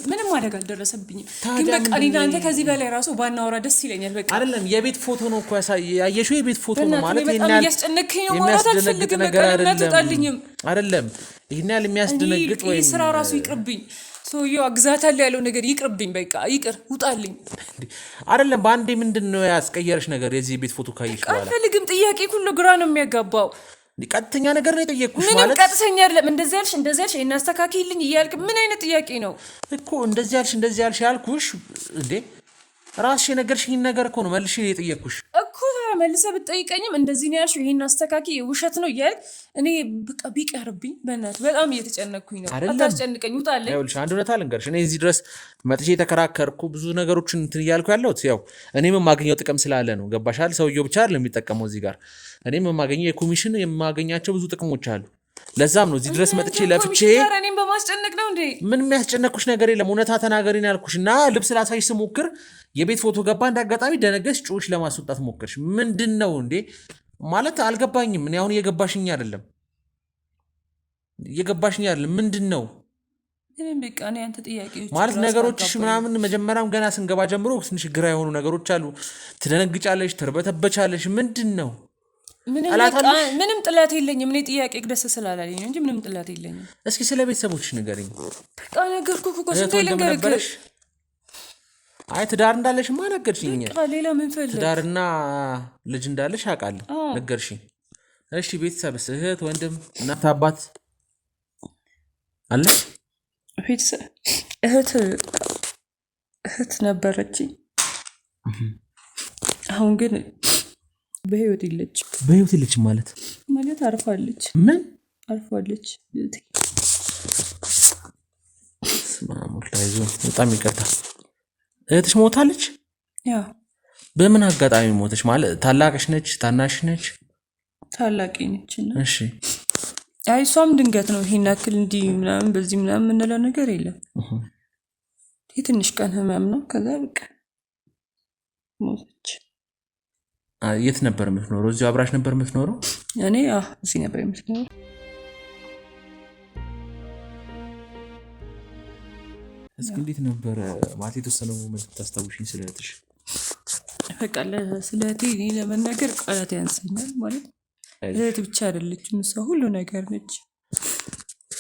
[SPEAKER 2] ምንም አደጋ አልደረሰብኝም። ግን በቃ እኔ እናንተ ከዚህ በላይ ራሱ ባናወራ ደስ ይለኛል። በቃ
[SPEAKER 1] አይደለም የቤት ፎቶ ነው እኮ ያየሽው የቤት ፎቶ ነው ማለት
[SPEAKER 2] በጣም እያስጨነቀኝ ነው ማለት አልፈልግም። በቃ ለምን
[SPEAKER 1] አይደለም ይሄን ያህል የሚያስደነግጥ ወይ
[SPEAKER 2] ስራ ራሱ ይቅርብኝ። ሰውዬው አግዛታለሁ ያለው ነገር ይቅርብኝ። በቃ ይቅር ውጣልኝ።
[SPEAKER 1] አይደለም በአንዴ ምንድነው ያስቀየረሽ ነገር? የዚህ ቤት ፎቶ ካየሽ በኋላ
[SPEAKER 2] አልፈልግም። ጥያቄ ሁሉ ግራ ነው የሚያጋባው።
[SPEAKER 1] ቀጥተኛ ነገር ነው የጠየቅኩሽ ማለት
[SPEAKER 2] ምንም ቀጥተኛ አይደለም። እንደዚህ ያልሽ ይሄን አስተካክይልኝ እያልክ ምን አይነት ጥያቄ ነው
[SPEAKER 1] እኮ? እንደዚህ ያልሽ ያልኩሽ እንዴ ራስሽ የነገርሽኝ ነገር እኮ ነው መልሼ የጠየቅኩሽ
[SPEAKER 2] እኮ። መልሰህ ብትጠይቀኝም እንደዚህ ነው ያልሽው ይሄን አስተካክይ ውሸት ነው እያልክ እኔ በቃ ቢቀርብኝ በእናትህ በጣም እየተጨነኩኝ ነው። አታስጨንቀኝ ውጣልኝ።
[SPEAKER 1] ይኸውልሽ አንድ እውነት ልንገርሽ። እኔ እዚህ ድረስ መጥቼ የተከራከርኩ ብዙ ነገሮችን እንትን እያልኩ ያለሁት ያው እኔም የማገኘው ጥቅም ስላለ ነው። ገባሻል? ሰውየው ብቻ አይደለም የሚጠቀመው እዚህ ጋር እኔም የማገኘው የኮሚሽን የማገኛቸው ብዙ ጥቅሞች አሉ። ለዛም ነው እዚህ ድረስ መጥቼ ለፍቼ
[SPEAKER 2] እኔም በማስጨነቅ ነው እንዴ?
[SPEAKER 1] ምን የሚያስጨነቅኩሽ ነገር የለም። እውነታ ተናገሪ ነው ያልኩሽ። እና ልብስ ላሳይሽ ስሞክር የቤት ፎቶ ገባ። እንዳጋጣሚ ደነገስ ጩሽ ለማስወጣት ሞክርሽ። ምንድን ነው እንዴ ማለት አልገባኝም። እኔ አሁን እየገባሽኝ አይደለም ምንድን ነው
[SPEAKER 2] በቃ እኔ አንተ ጥያቄዎች
[SPEAKER 1] ማለት ነገሮችሽ ምናምን መጀመሪያም ገና ስንገባ ጀምሮ ትንሽ ግራ የሆኑ ነገሮች አሉ። ትደነግጫለሽ፣ ትርበተበቻለሽ። ምንድን ነው?
[SPEAKER 2] ምንም ጥላት የለኝም። እኔ ጥያቄ ደስ ስላላለኝ ነው እንጂ ምንም ጥላት የለኝም።
[SPEAKER 1] እስኪ ስለ ቤተሰቦችሽ ንገሪኝ።
[SPEAKER 2] በቃ ነገርኩህ እኮ ስንት ልንገርህ።
[SPEAKER 1] አይ ትዳር እንዳለሽማ ነገርሽኝ።
[SPEAKER 2] ሌላ ምን ፈልግ?
[SPEAKER 1] ትዳርና ልጅ እንዳለሽ አውቃለሁ፣ ነገርሽኝ። እሺ ቤተሰብስ? እህት፣ ወንድም፣ እናት፣ አባት አለ?
[SPEAKER 2] ቤተሰብ እህት ነበረችኝ። አሁን ግን በህይወት የለችም ማለት አርፋለች።
[SPEAKER 1] ምን
[SPEAKER 2] አርፋለች?
[SPEAKER 1] በጣም ይቀርታል። እህትሽ ሞታለች?
[SPEAKER 2] ያ
[SPEAKER 1] በምን አጋጣሚ ሞተች? ማለት ታላቅሽ ነች? ታናሽ ነች?
[SPEAKER 2] ታላቅ ነች።
[SPEAKER 1] እሺ
[SPEAKER 2] አይ እሷም ድንገት ነው። ይሄን ያክል እንዲህ ምናምን በዚህ ምናምን የምንለው ነገር የለም። የትንሽ ቀን ህመም ነው። ከዛ በቃ ሞተች።
[SPEAKER 1] የት ነበር የምትኖረው? እዚሁ አብራሽ ነበር የምትኖረው?
[SPEAKER 2] እኔ እዚህ ነበር የምትኖረው።
[SPEAKER 1] እስኪ እንዴት ነበር ማለት የተወሰነው ሞመንት ታስታውሽኝ ስለ እህትሽ?
[SPEAKER 2] በቃ ስለ እህቴ እኔ ለመናገር ቃላት ያንሰኛል። ማለት እህት ብቻ አይደለችም፣ እሷ ሁሉ ነገር ነች።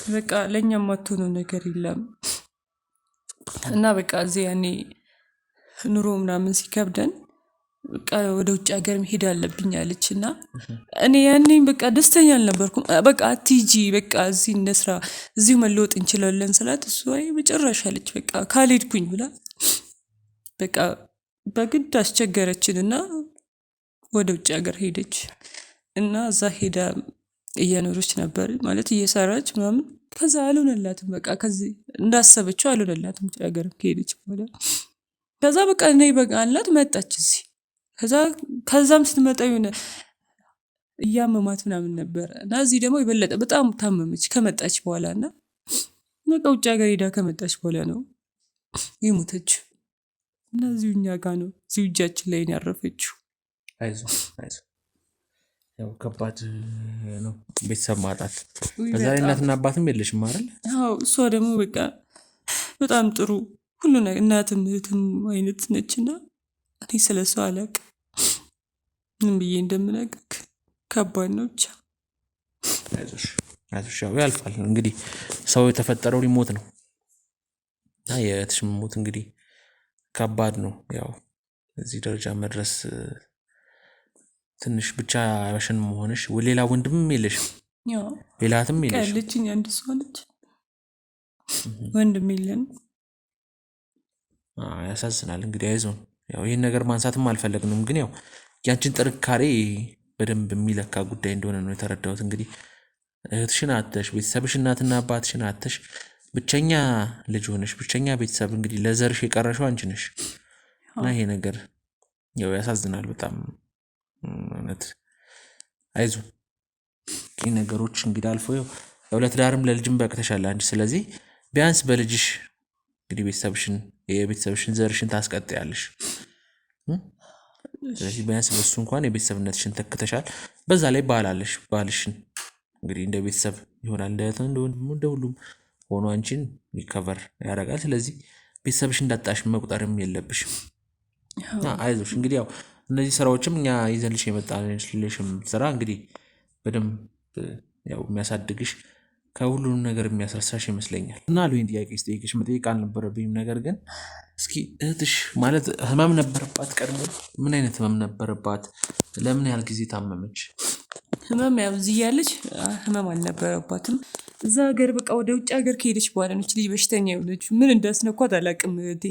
[SPEAKER 2] በቃ ለእኛም ማትሆነው ነገር የለም። እና በቃ እዚህ ያኔ ኑሮ ምናምን ሲከብደን በቃ ወደ ውጭ ሀገር መሄድ አለብኝ አለች። እና እኔ ያኔ በቃ ደስተኛ አልነበርኩም። በቃ አትሂጂ፣ በቃ እዚህ እንስራ፣ እዚሁ መለወጥ እንችላለን ስላት እሱ አይ መጨረሻ አለች። በቃ ካልሄድኩኝ ብላ በቃ በግድ አስቸገረችን እና ወደ ውጭ ሀገር ሄደች። እና እዛ ሄዳ እየኖረች ነበር ማለት እየሰራች ምናምን። ከዛ አልሆነላትም። በቃ ከዚህ እንዳሰበችው አልሆነላትም። ውጭ ሀገር ከሄደች በኋላ ከዛ በቃ እኔ በቃ አላት መጣች እዚህ። ከዛም ስትመጣ የሆነ እያመማት ምናምን ነበር እና እዚህ ደግሞ የበለጠ በጣም ታመመች ከመጣች በኋላ። እና በቃ ውጭ ሀገር ሄዳ ከመጣች በኋላ ነው የሞተችው። እና እዚሁ እኛ ጋር ነው፣ እዚሁ እጃችን ላይ ነው ያረፈችው።
[SPEAKER 1] አይዞህ ያው ከባድ ነው ቤተሰብ ማጣት። በዛ ላይ እናትና አባትም የለሽም አይደል?
[SPEAKER 2] አዎ እሷ ደግሞ በቃ በጣም ጥሩ ሁሉ ነገር እናትም እህትም አይነት ነችና እኔ ስለሷ አላውቅም ምን ብዬ እንደምነግርህ። ከባድ ነው ብቻ።
[SPEAKER 1] አይዞሽ ያው ያልፋል። እንግዲህ ሰው የተፈጠረው ሊሞት ነው እና የእህትሽ ሞት እንግዲህ ከባድ ነው። ያው እዚህ ደረጃ መድረስ ትንሽ ብቻ ያሽን መሆንሽ። ሌላ ወንድምም የለሽም?
[SPEAKER 2] ያው
[SPEAKER 1] ሌላ እህትም የለሽም?
[SPEAKER 2] ቀልችኝ አንድ ሰው ነች፣ ወንድም የለን።
[SPEAKER 1] ያሳዝናል። እንግዲህ አይዞን። ያው ይህን ነገር ማንሳትም አልፈለግንም፣ ግን ያው ያንቺን ጥንካሬ በደንብ የሚለካ ጉዳይ እንደሆነ ነው የተረዳሁት። እንግዲህ እህትሽን አተሽ ቤተሰብሽ እናትና አባትሽን አተሽ ብቸኛ ልጅ ሆነሽ ብቸኛ ቤተሰብ እንግዲህ ለዘርሽ የቀረሽው አንቺ ነሽ እና ይሄ ነገር ያው ያሳዝናል በጣም እውነት። አይዞን። ይህ ነገሮች እንግዲህ አልፎ ያው ለትዳርም ለልጅም በቅተሻል አንቺ። ስለዚህ ቢያንስ በልጅሽ እንግዲህ የቤተሰብሽን ዘርሽን ታስቀጥያለሽ። ስለዚህ ቢያንስ በሱ እንኳን የቤተሰብነትሽን ተክተሻል። በዛ ላይ ባልሽን እንግዲህ እንደ ቤተሰብ ይሆናል፣ እንደ ሁሉም ሆኖ አንቺን ሪከቨር ያደርጋል። ስለዚህ ቤተሰብሽ እንዳጣሽ መቁጠርም የለብሽም። አይዞሽ እንግዲህ ያው እነዚህ ስራዎችም እኛ ይዘንልሽ የመጣንልሽም ስራ እንግዲህ በደንብ ያው የሚያሳድግሽ ከሁሉንም ነገር የሚያስረሳሽ ይመስለኛል። እና ለወይን ጥያቄ ስጠይቅሽ መጠየቅ አልነበረብኝም። ነገር ግን እስኪ እህትሽ ማለት ህመም ነበረባት ቀድሞ? ምን አይነት ህመም ነበረባት? ለምን ያህል ጊዜ ታመመች?
[SPEAKER 2] ህመም ያው እዚህ ያለች ህመም አልነበረባትም። እዛ ሀገር በቃ ወደ ውጭ ሀገር ከሄደች በኋላ ነች ልጅ በሽተኛ የሆነች። ምን እንዳስነኳት አላውቅም እህቴ።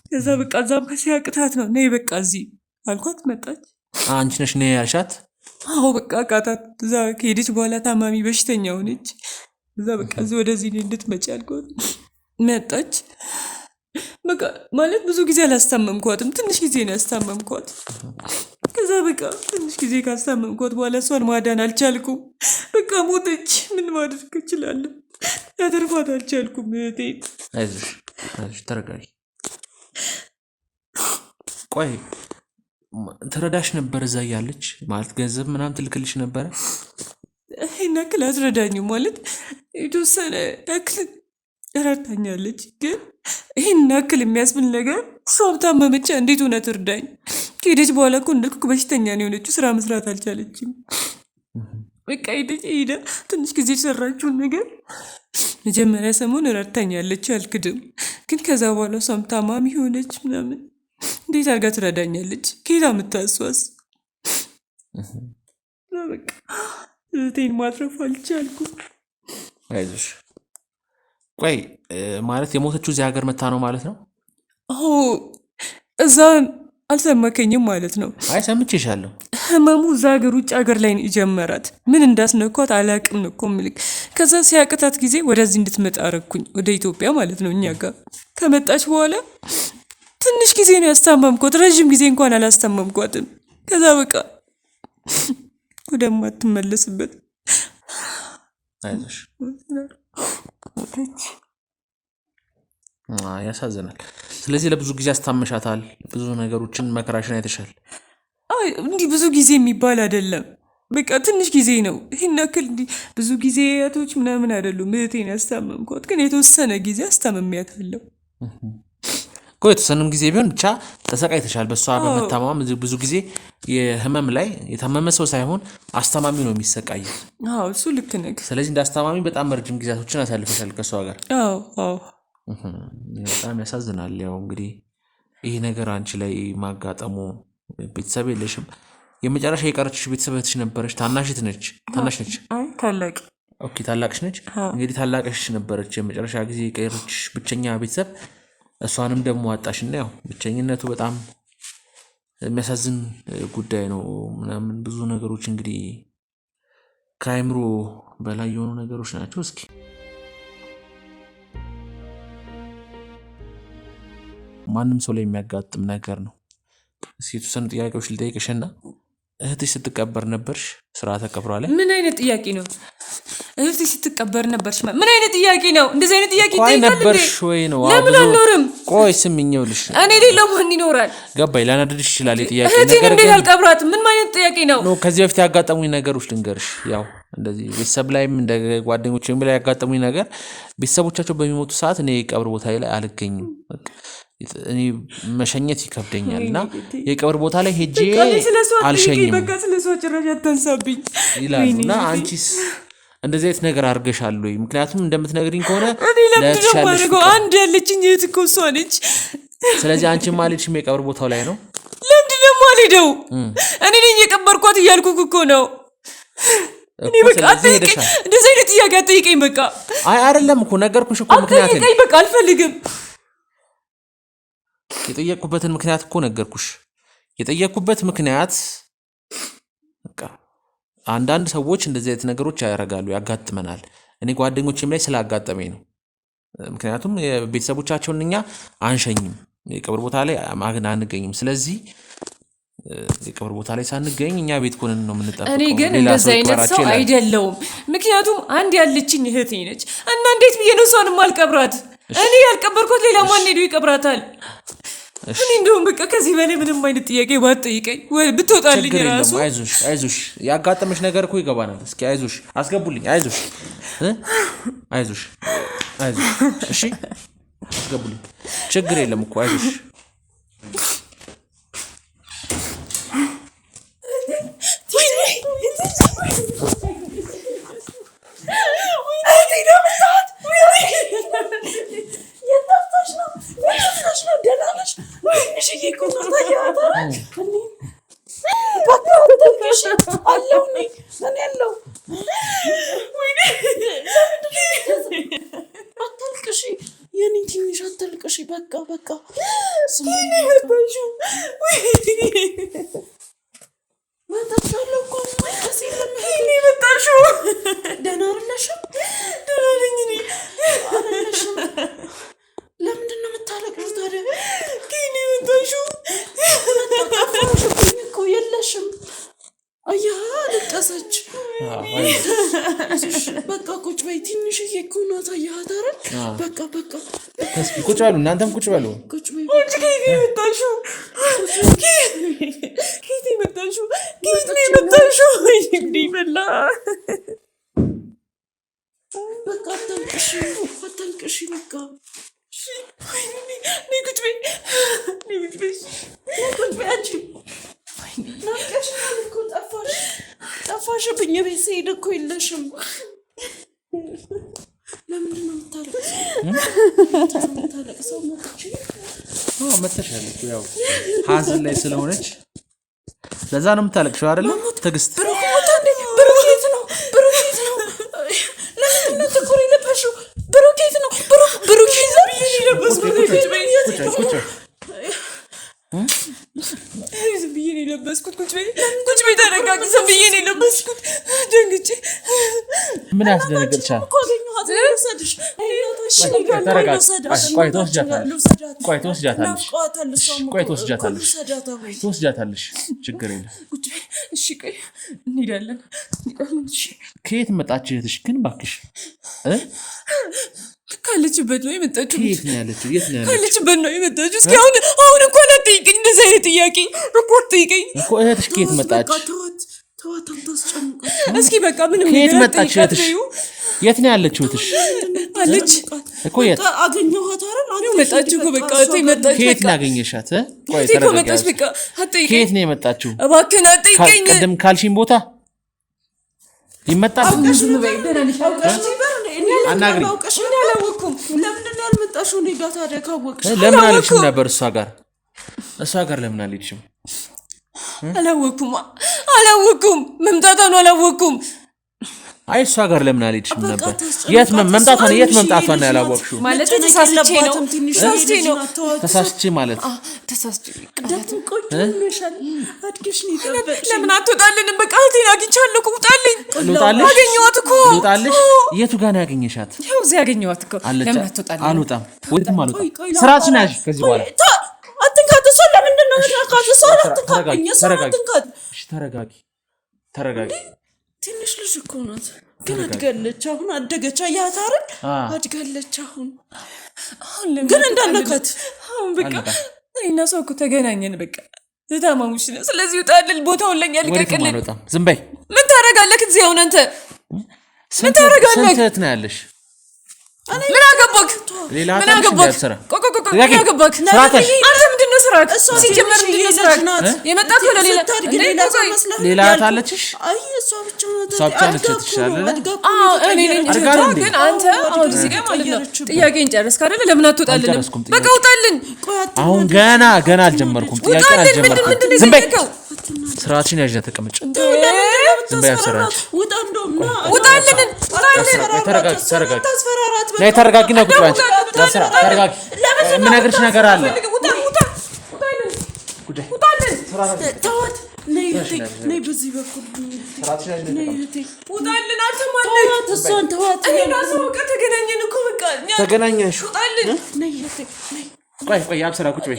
[SPEAKER 2] ከዛ በቃ እዛም ሲያቅታት ነው ነይ በቃ እዚህ አልኳት። መጣች።
[SPEAKER 1] አንቺ ነሽ ነይ ያልሻት?
[SPEAKER 2] አዎ በቃ አቃታት። እዛ ከሄደች በኋላ ታማሚ በሽተኛ ሆነች። እዛ በቃ እዚህ ወደዚህ እንድትመጪ አልኳት። መጣች። በቃ ማለት ብዙ ጊዜ አላስታመምኳትም፣ ትንሽ ጊዜ ነው ያስታመምኳት። ከዛ በቃ ትንሽ ጊዜ ካስታመምኳት በኋላ እሷን ማዳን አልቻልኩም። በቃ ሞተች። ምን ማድረግ እችላለሁ? ያተርፋት አልቻልኩም እህቴ።
[SPEAKER 1] አይዞሽ ተረጋጊ። ቆይ ትረዳሽ ነበር እዛ ያለች ማለት ገንዘብ ምናምን ትልክልሽ ነበረ?
[SPEAKER 2] ይሄን ያክል አትረዳኝም ማለት የተወሰነ ያክል ረድታኛለች፣ ግን ይሄን ያክል የሚያስብል ነገር እሷም ታመመች እንዴት ሆነ ትርዳኝ? ከሄደች በኋላ እኮ እንዳልኩ በሽተኛ ነው የሆነችው። ስራ መስራት አልቻለችም። በቃ ሄዳ ትንሽ ጊዜ የሰራችውን ነገር መጀመሪያ ሰሞን ረድታኛለች አልክድም፣ ግን ከዛ በኋላ እሷም ታማሚ ሆነች ምናምን። እንዴት አድርጋ ትረዳኛለች? ከሄዳ የምታስዋስ በቃ እህቴን ማትረፍ አልቻልኩም።
[SPEAKER 1] አይዞሽ። ቆይ ማለት የሞተችው እዚህ ሀገር መታ ነው ማለት ነው?
[SPEAKER 2] አዎ እዛ አልሰማከኝም ማለት ነው?
[SPEAKER 1] አይ ሰምቼሻለሁ።
[SPEAKER 2] ህመሙ እዛ ሀገር ውጭ ሀገር ላይ ጀመራት። ምን እንዳስነኳት አላቅም እኮ ምልክ። ከዛ ሲያቅታት ጊዜ ወደዚህ እንድትመጣ አረኩኝ፣ ወደ ኢትዮጵያ ማለት ነው እኛ ጋር። ከመጣች በኋላ ትንሽ ጊዜ ነው ያስታመምኳት፣ ረዥም ጊዜ እንኳን አላስታመምኳትም። ከዛ በቃ ወደማትመለስበት
[SPEAKER 1] አይዞሽ። ያሳዝናል። ስለዚህ ለብዙ ጊዜ አስታመሻታል፣ ብዙ ነገሮችን መከራሽን አይተሻል።
[SPEAKER 2] አይ እንዲህ ብዙ ጊዜ የሚባል አይደለም፣ በቃ ትንሽ ጊዜ ነው። ይሄን ያክል እንዲህ ብዙ ጊዜ እህቶች ምናምን አይደሉም። እህቴን ያስታመምኳት ግን የተወሰነ ጊዜ አስታመሚያታለሁ
[SPEAKER 1] እኮ። የተወሰነም ጊዜ ቢሆን ብቻ ተሰቃይተሻል በሷ በመታመም። ብዙ ጊዜ የህመም ላይ የታመመ ሰው ሳይሆን አስተማሚው ነው የሚሰቃየው።
[SPEAKER 2] አዎ እሱ ልክ ነህ።
[SPEAKER 1] ስለዚህ እንደ አስተማሚ በጣም ረጅም ጊዜያቶችን አሳልፈሻል ከሷ ጋር።
[SPEAKER 2] አዎ
[SPEAKER 1] በጣም ያሳዝናል። ያው እንግዲህ ይሄ ነገር አንቺ ላይ ማጋጠሙ፣ ቤተሰብ የለሽም። የመጨረሻ የቀረችሽ ቤተሰብ እህትሽ ነበረች? ታናሽ ነች?
[SPEAKER 2] አይ ታላቅ።
[SPEAKER 1] ኦኬ ታላቅሽ ነች። እንግዲህ ታላቅሽ ነበረች የመጨረሻ ጊዜ የቀረችሽ ብቸኛ ቤተሰብ። እሷንም ደግሞ አጣሽና ያው ብቸኝነቱ በጣም የሚያሳዝን ጉዳይ ነው ምናምን። ብዙ ነገሮች እንግዲህ ከአይምሮ በላይ የሆኑ ነገሮች ናቸው። እስኪ ማንም ሰው ላይ የሚያጋጥም ነገር ነው። እስኪ የተወሰኑ ጥያቄዎች ልጠይቅሽና እህትሽ ስትቀበር ነበርሽ? ስርዓተ ቀብሯ ላይ
[SPEAKER 2] ምን አይነት ጥያቄ ነው? እህትሽ ስትቀበር ነበርሽ? ምን አይነት ጥያቄ ነው? እንደዚህ አይነት ጥያቄ
[SPEAKER 1] ነበርሽ ወይ ነው?
[SPEAKER 2] ለምን አልኖርም?
[SPEAKER 1] ቆይ ስምኝውልሽ
[SPEAKER 2] እኔ ሌላው ማን ይኖራል?
[SPEAKER 1] ገባኝ። ላናድድሽ ይችላል የጥያቄ
[SPEAKER 2] ነገር ግን አልቀብራትም። ምን አይነት ጥያቄ ነው?
[SPEAKER 1] ከዚህ በፊት ያጋጠሙኝ ነገሮች ልንገርሽ። ያው እንደዚህ ቤተሰብ ላይም እንደ ጓደኞቼም ላይ ያጋጠሙኝ ነገር፣ ቤተሰቦቻቸው በሚሞቱ ሰዓት እኔ ቀብር ቦታ ላይ አልገኝም። እኔ መሸኘት ይከብደኛል እና የቀብር ቦታ ላይ ሄጄ አልሸኝም።
[SPEAKER 2] በቃ ስለሷ ጭራሽ አታንሳብኝ
[SPEAKER 1] ይላሉና አንቺስ እንደዚህ አይነት ነገር አድርገሻል ወይ? ምክንያቱም እንደምትነግሪኝ ከሆነ
[SPEAKER 2] አንድ ያለችኝ እህት እኮ እሷ ነች።
[SPEAKER 1] ስለዚህ አንቺ ማለትሽም የቀብር ቦታው ላይ ነው?
[SPEAKER 2] ለምንድን ነው የማልሄደው? እኔ ነኝ የቀበርኳት እያልኩህ እኮ ነው። እኔ በቃ አትጠይቀኝ፣ እንደዚህ አይነት ጥያቄ አትጠይቀኝ። በቃ
[SPEAKER 1] አይ አይደለም እኮ ነገርኩሽ እኮ ምክንያት
[SPEAKER 2] አትጠይቀኝ። በቃ አልፈልግም።
[SPEAKER 1] የጠየቅኩበትን ምክንያት እኮ ነገርኩሽ። የጠየቅኩበት ምክንያት በቃ አንዳንድ ሰዎች እንደዚህ አይነት ነገሮች ያደርጋሉ፣ ያጋጥመናል። እኔ ጓደኞቼም ላይ ስላጋጠመኝ ነው። ምክንያቱም ቤተሰቦቻቸውን እኛ አንሸኝም፣ የቀብር ቦታ ላይ አንገኝም። ስለዚህ የቀብር ቦታ ላይ ሳንገኝ እኛ ቤት ኮነን ነው የምንጠብቀው።
[SPEAKER 2] እኔ ግን እንደዚህ አይነት ሰው አይደለሁም። ምክንያቱም አንድ ያለችኝ እህቴ ነች እና እንዴት ብዬ ነው እሷን ማልቀብራት? እኔ ያልቀበርኩት ሌላ ማን ሄዶ ይቀብራታል? እኔ እንደውም በቃ ከዚህ በላይ ምንም አይነት ጥያቄ ባትጠይቀኝ ወይ ብትወጣልኝ ራሱ።
[SPEAKER 1] አይዞሽ ያጋጠመሽ ነገር እኮ ይገባናል። እስኪ አይዞሽ አስገቡልኝ። አይዞሽ አይዞሽ እሺ ገቡልኝ ችግር የለም እኮ አይዞሽ
[SPEAKER 3] በቃ ለምንድን ነው የምታለቅሽው ታዲያ? የለሽም አያ ልቀሰች በቃ ቁጭ በይ ትንሽዬ እኮ ናት አያት አይደል በቃ
[SPEAKER 1] ቁጭ በሉ እናንተም ቁጭ በሉ
[SPEAKER 3] ቁጭ በይ በቃ አታልቅሽ በቃ ጠፋሽብኝ ቤት ስሄድ እኮ የለሽም ለምንድን ነው የምታለቅሰው
[SPEAKER 1] መተሻል እኮ ያው ሀዘን ላይ ስለሆነች ለዛ ነው የምታለቅሽው አይደለ ትዕግስት
[SPEAKER 3] ብሩኬት ነው ለምንድን ነው ጥቁር የለበሽው ብሩኬት ነው ብሩኬት ዝም ብዬ ነው የለበስኩት ቁጭ በይ ተረጋጊ ዝም ብዬ ነው የለበስኩት ደንግጬ
[SPEAKER 1] ምን ያስደነግጥሻል ትወስጃታለሽ ችግር የለም
[SPEAKER 2] እሺ ቆይ እንሄዳለን
[SPEAKER 1] ከየት መጣች እህትሽ ግን እባክሽ
[SPEAKER 2] ካለችበት ነው የመጣችው
[SPEAKER 1] ካለችበት
[SPEAKER 2] ነው የመጣችው እስኪ አሁን እንኳን አትጠይቀኝ እንደዚህ አይነት ጥያቄ ሪፖርት ጠይቀኝ
[SPEAKER 1] እኮ እህትሽ ከየት መጣች
[SPEAKER 2] እስኪ በቃ ምንም
[SPEAKER 1] ከየት መጣች እህትሽ የት ነው ያለችው እህትሽ
[SPEAKER 2] አለች
[SPEAKER 1] እኮ የት
[SPEAKER 3] አገኘኋት አይደል
[SPEAKER 2] መጣች እኮ በቃ መጣች
[SPEAKER 1] ከየት ነው ያገኘሻት
[SPEAKER 2] ቆይ ተረጋጊ በቃ አትጠይቀኝ
[SPEAKER 1] ከየት ነው የመጣችው
[SPEAKER 2] እባክህን አትጠይቀኝ
[SPEAKER 1] ቀደም ካልሽኝ ቦታ ይመጣል አናግሪ
[SPEAKER 3] አላወኩም ለምንድን ነው ያልመጣሽው እኔ ጋር ታዲያ ካወቅሽ
[SPEAKER 1] ለምን አልሄድሽም ነበር እሷ ጋር ለምን አልሄድሽም
[SPEAKER 2] አላወኩም መምጣቷን አላወኩም
[SPEAKER 1] አይ እሷ ጋር ለምን አልሄድሽም ነበር የት መምጣቷን ያላወቅሽው
[SPEAKER 2] ማለት ተሳስቼ
[SPEAKER 1] ማለት
[SPEAKER 2] ለምን አትወጣልንም በቃ እህቴን አግኝቻለሁ እኮ ውጣልኝ አገኘኋት እኮ
[SPEAKER 1] የቱ ጋር ነው ያገኘሻት
[SPEAKER 2] ይኸው እዚህ አገኘኋት እኮ ለምን አትወጣልንም
[SPEAKER 1] አልወጣም ወይም ስራችን ያዥ ከዚህ በኋላ
[SPEAKER 3] አትንካት እሷን ለምንድን ነው የምትነካት እሷን አትንካት
[SPEAKER 1] ተረጋጊ
[SPEAKER 3] ትንሽ ልጅ እኮ ናት ግን አድጋለች አሁን አደገች አያት አይደል አድጋለች አሁን ግን እንዳነካት
[SPEAKER 2] አሁን በቃ እና ሰው እኮ ተገናኘን በቃ ተታማሙሽ ነው ስለዚህ ውጣልል ቦታውን ለኛ ልቀቅልኝ
[SPEAKER 1] ዝም በይ
[SPEAKER 2] ምን ታረጋለህ እዚህ አሁን አንተ ምን ታረጋለህ
[SPEAKER 1] ስንት ነው ያለሽ
[SPEAKER 2] ምን አገባክ
[SPEAKER 1] ሌላ ታዲያ ስራ
[SPEAKER 2] ምን አገባክ አንተ ምንድን ነው ስራክ ሲጀመር ምንድን ነው ስራክ የመጣት
[SPEAKER 1] ሌላ ታለችሽ
[SPEAKER 3] አይ እሷ ብቻ
[SPEAKER 1] ነች ትሻለለ
[SPEAKER 2] እኔ ነኝ ግን አንተ አሁን እዚህ ጋር ማለት ነው ጥያቄን ጨረስክ አይደል ለምን አትወጣልን በቃ ውጣልን
[SPEAKER 1] አሁን ገና አልጀመርኩም ጥያቄ አልጀመርኩም ዝም በይ ስራችን ያዥ ተቀመጭ ዝም በይ አሰራች
[SPEAKER 2] ውጣልን
[SPEAKER 1] ተረጋጊ ነው ቁጭ አንቺ ተረጋጊ ምን ነገርሽ ነገር አለ
[SPEAKER 3] ተዋት ነይ በዚህ በኩል
[SPEAKER 2] ውጣልን አልተማለች
[SPEAKER 3] እሷን ተዋት
[SPEAKER 2] ተገናኘን እኮ በቃ
[SPEAKER 1] ተገናኘሽ
[SPEAKER 2] ውጣልን
[SPEAKER 3] ነይ
[SPEAKER 1] ቆይ ያብስራ ቁጭ በይ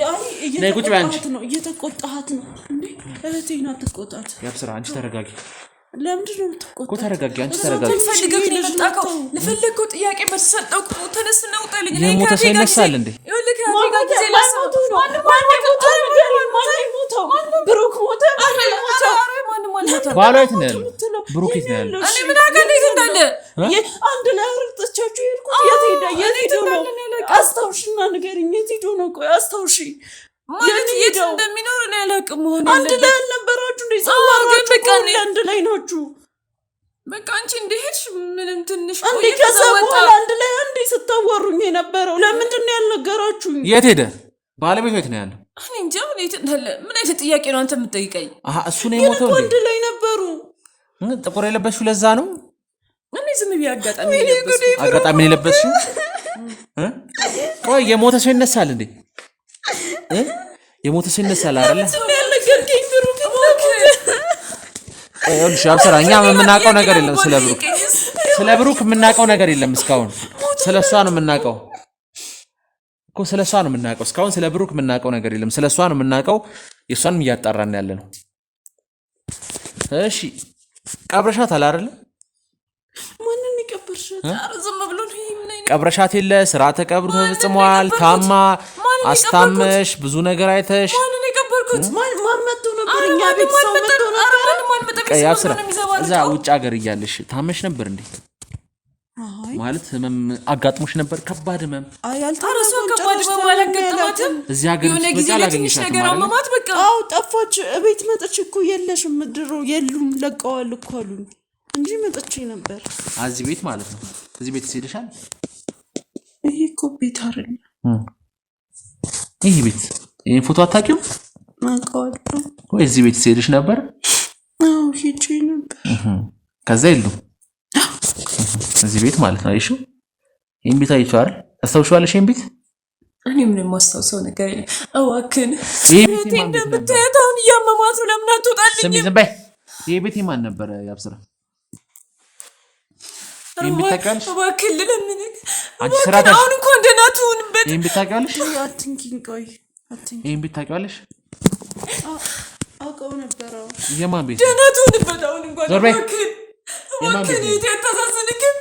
[SPEAKER 1] ነይ ቁጭ በይ አንቺ
[SPEAKER 3] እየተቆጣሃት ነው እንዴ እህቴን አትቆጣት
[SPEAKER 1] ያብስራ አንቺ ተረጋጊ
[SPEAKER 3] ለምንድን ነው የምትቆጣው
[SPEAKER 1] እኮ ተረጋጊ አንቺ ተረጋጊ
[SPEAKER 2] ፈልገህ ነው የመጣከው ለፈለከው ጥያቄ መሰጠው ተነስና ውጣልኝ
[SPEAKER 1] ነይ ከቤት ይነሳል እንዴ
[SPEAKER 2] ይኸውልህ ከቤት ጋር ጊዜ ላሳውት
[SPEAKER 3] ብሩክ ሞተ
[SPEAKER 1] ባሏ የት ነው ያለው ብሩክ የት ነው ያለው?
[SPEAKER 2] እኔ ምን አውቃለሁ የት እንዳለ።
[SPEAKER 3] አንድ ላይ አረግጠቻችሁ የሄድኩት የት ሄዶ ነው? አስታውሽና ንገሪኝ። የት ሄዶ ነው? ቆይ አስታውሺ።
[SPEAKER 2] ማለት የት እንደሚኖር እኔ አላውቅም። ሆነ
[SPEAKER 3] አንድ ላይ አልነበራችሁ እንዴ? ሰዋራችሁ እኮ አንድ ላይ ናችሁ።
[SPEAKER 2] በቃ አንቺ እንደሄድሽ ምንም ትንሽ
[SPEAKER 3] አንዴ ከዛ በኋላ አንድ ላይ አንዴ ስታወሩኝ የነበረው ለምንድን ነው ያልነገራችሁኝ?
[SPEAKER 1] የት ሄደ? ባለቤቱ የት ነው ያለው?
[SPEAKER 2] እኔ እንጃ። የት እንዳለ ምን አይነት ጥያቄ ነው አንተ የምትጠይቀኝ?
[SPEAKER 1] እሱ ነው የሞተው እንዴ?
[SPEAKER 3] አንድ ላይ ነበሩ።
[SPEAKER 1] ጥቁር የለበስሽው ለዛ ነው?
[SPEAKER 2] እኔ ዝም ብዬ አጋጣሚ
[SPEAKER 1] ነው የለበስሽው? ቆይ የሞተ ሰው ይነሳል እንዴ? የሞተ ሰው ይነሳል አይደለ?
[SPEAKER 3] ያልነገርከኝ ብሩክ
[SPEAKER 1] ይኸውልሽ አብስራ፣ እኛ የምናውቀው ነገር የለም ስለ ብሩክ። ስለ ብሩክ የምናውቀው ነገር የለም እስካሁን። ስለሷ ነው የምናውቀው እኮ፣ ስለሷ ነው የምናውቀው እስካሁን። ስለ ብሩክ የምናውቀው ነገር የለም፣ ስለሷ ነው የምናውቀው። የሷንም እያጣራን ያለ ነው። እሺ ቀብረሻታል አይደለ?
[SPEAKER 3] ማንን ይቀበርሻት?
[SPEAKER 2] ዝም ብሎ ነው
[SPEAKER 1] ቀብረሻት የለ? ስርዓተ ቀብሩ ተፈጽሟል። ታማ አስታመሽ ብዙ ነገር አይተሽ
[SPEAKER 2] ማንን የቀበርኩት?
[SPEAKER 3] ማን መጥቶ ነበር? እኛ ቤት ሰው መጥቶ ነበር?
[SPEAKER 1] ቀይ አብስራ፣ እዛ ውጭ ሀገር እያለሽ ታመሽ ነበር እንዴ? ማለት ህመም አጋጥሞሽ ነበር? ከባድ ህመም?
[SPEAKER 2] አልታረሰ ከባድ ህመም አላጋጠማትም።
[SPEAKER 1] እዚህ ሀገር ውስጥ በቃ አላገኘሻትም
[SPEAKER 2] ማለት በቃ
[SPEAKER 3] ጠፋች። እቤት መጥቼ እኮ የለሽም ድሮ የሉም ለቀዋል እኮ አሉኝ እንጂ መጥቼ ነበር።
[SPEAKER 1] እዚህ ቤት ማለት ነው? እዚህ ቤት ሄደሻል?
[SPEAKER 3] ይሄ እኮ ቤት አይደለም።
[SPEAKER 1] ይሄ ቤት ይሄን ፎቶ አታውቂውም?
[SPEAKER 3] አውቀዋለሁ።
[SPEAKER 1] ወይ እዚህ ቤት ሄደሽ ነበር?
[SPEAKER 3] አዎ ሄጄ ነበር።
[SPEAKER 1] ከዛ የሉም እዚህ ቤት ማለት ነው። አይሹ ይሄን ቤት አይቼው አይደል? ታስታውሻለሽ ይሄን ቤት?
[SPEAKER 2] እኔ ምንም ማስታውሰው ነገር የለም። እባክህን እህቴ እንደምታያት አሁን እያመማት ነው። ለምን አትወጣልኝም?
[SPEAKER 1] ስሚ ዝም በይ። ይሄ ቤት የማን ነበረ? ያብስራ ይሄን ቤት ታውቂያለሽ?
[SPEAKER 2] እባክህን ልለምንህ።
[SPEAKER 1] አንቺ ስራ ታሽ
[SPEAKER 2] አሁን እንኳን ደህና ትሁንበት።
[SPEAKER 1] ይሄን ቤት ታውቂያለሽ?
[SPEAKER 3] አትንኪኝ። ቆይ አትንኪኝ።
[SPEAKER 1] ይሄን ቤት ታውቂያለሽ?
[SPEAKER 3] አውቀው ነበር።
[SPEAKER 1] የማን ቤት?
[SPEAKER 2] ደህና ትሁንበት። አሁን እንኳን
[SPEAKER 1] ዞር በይ።
[SPEAKER 2] እባክህን እባክህን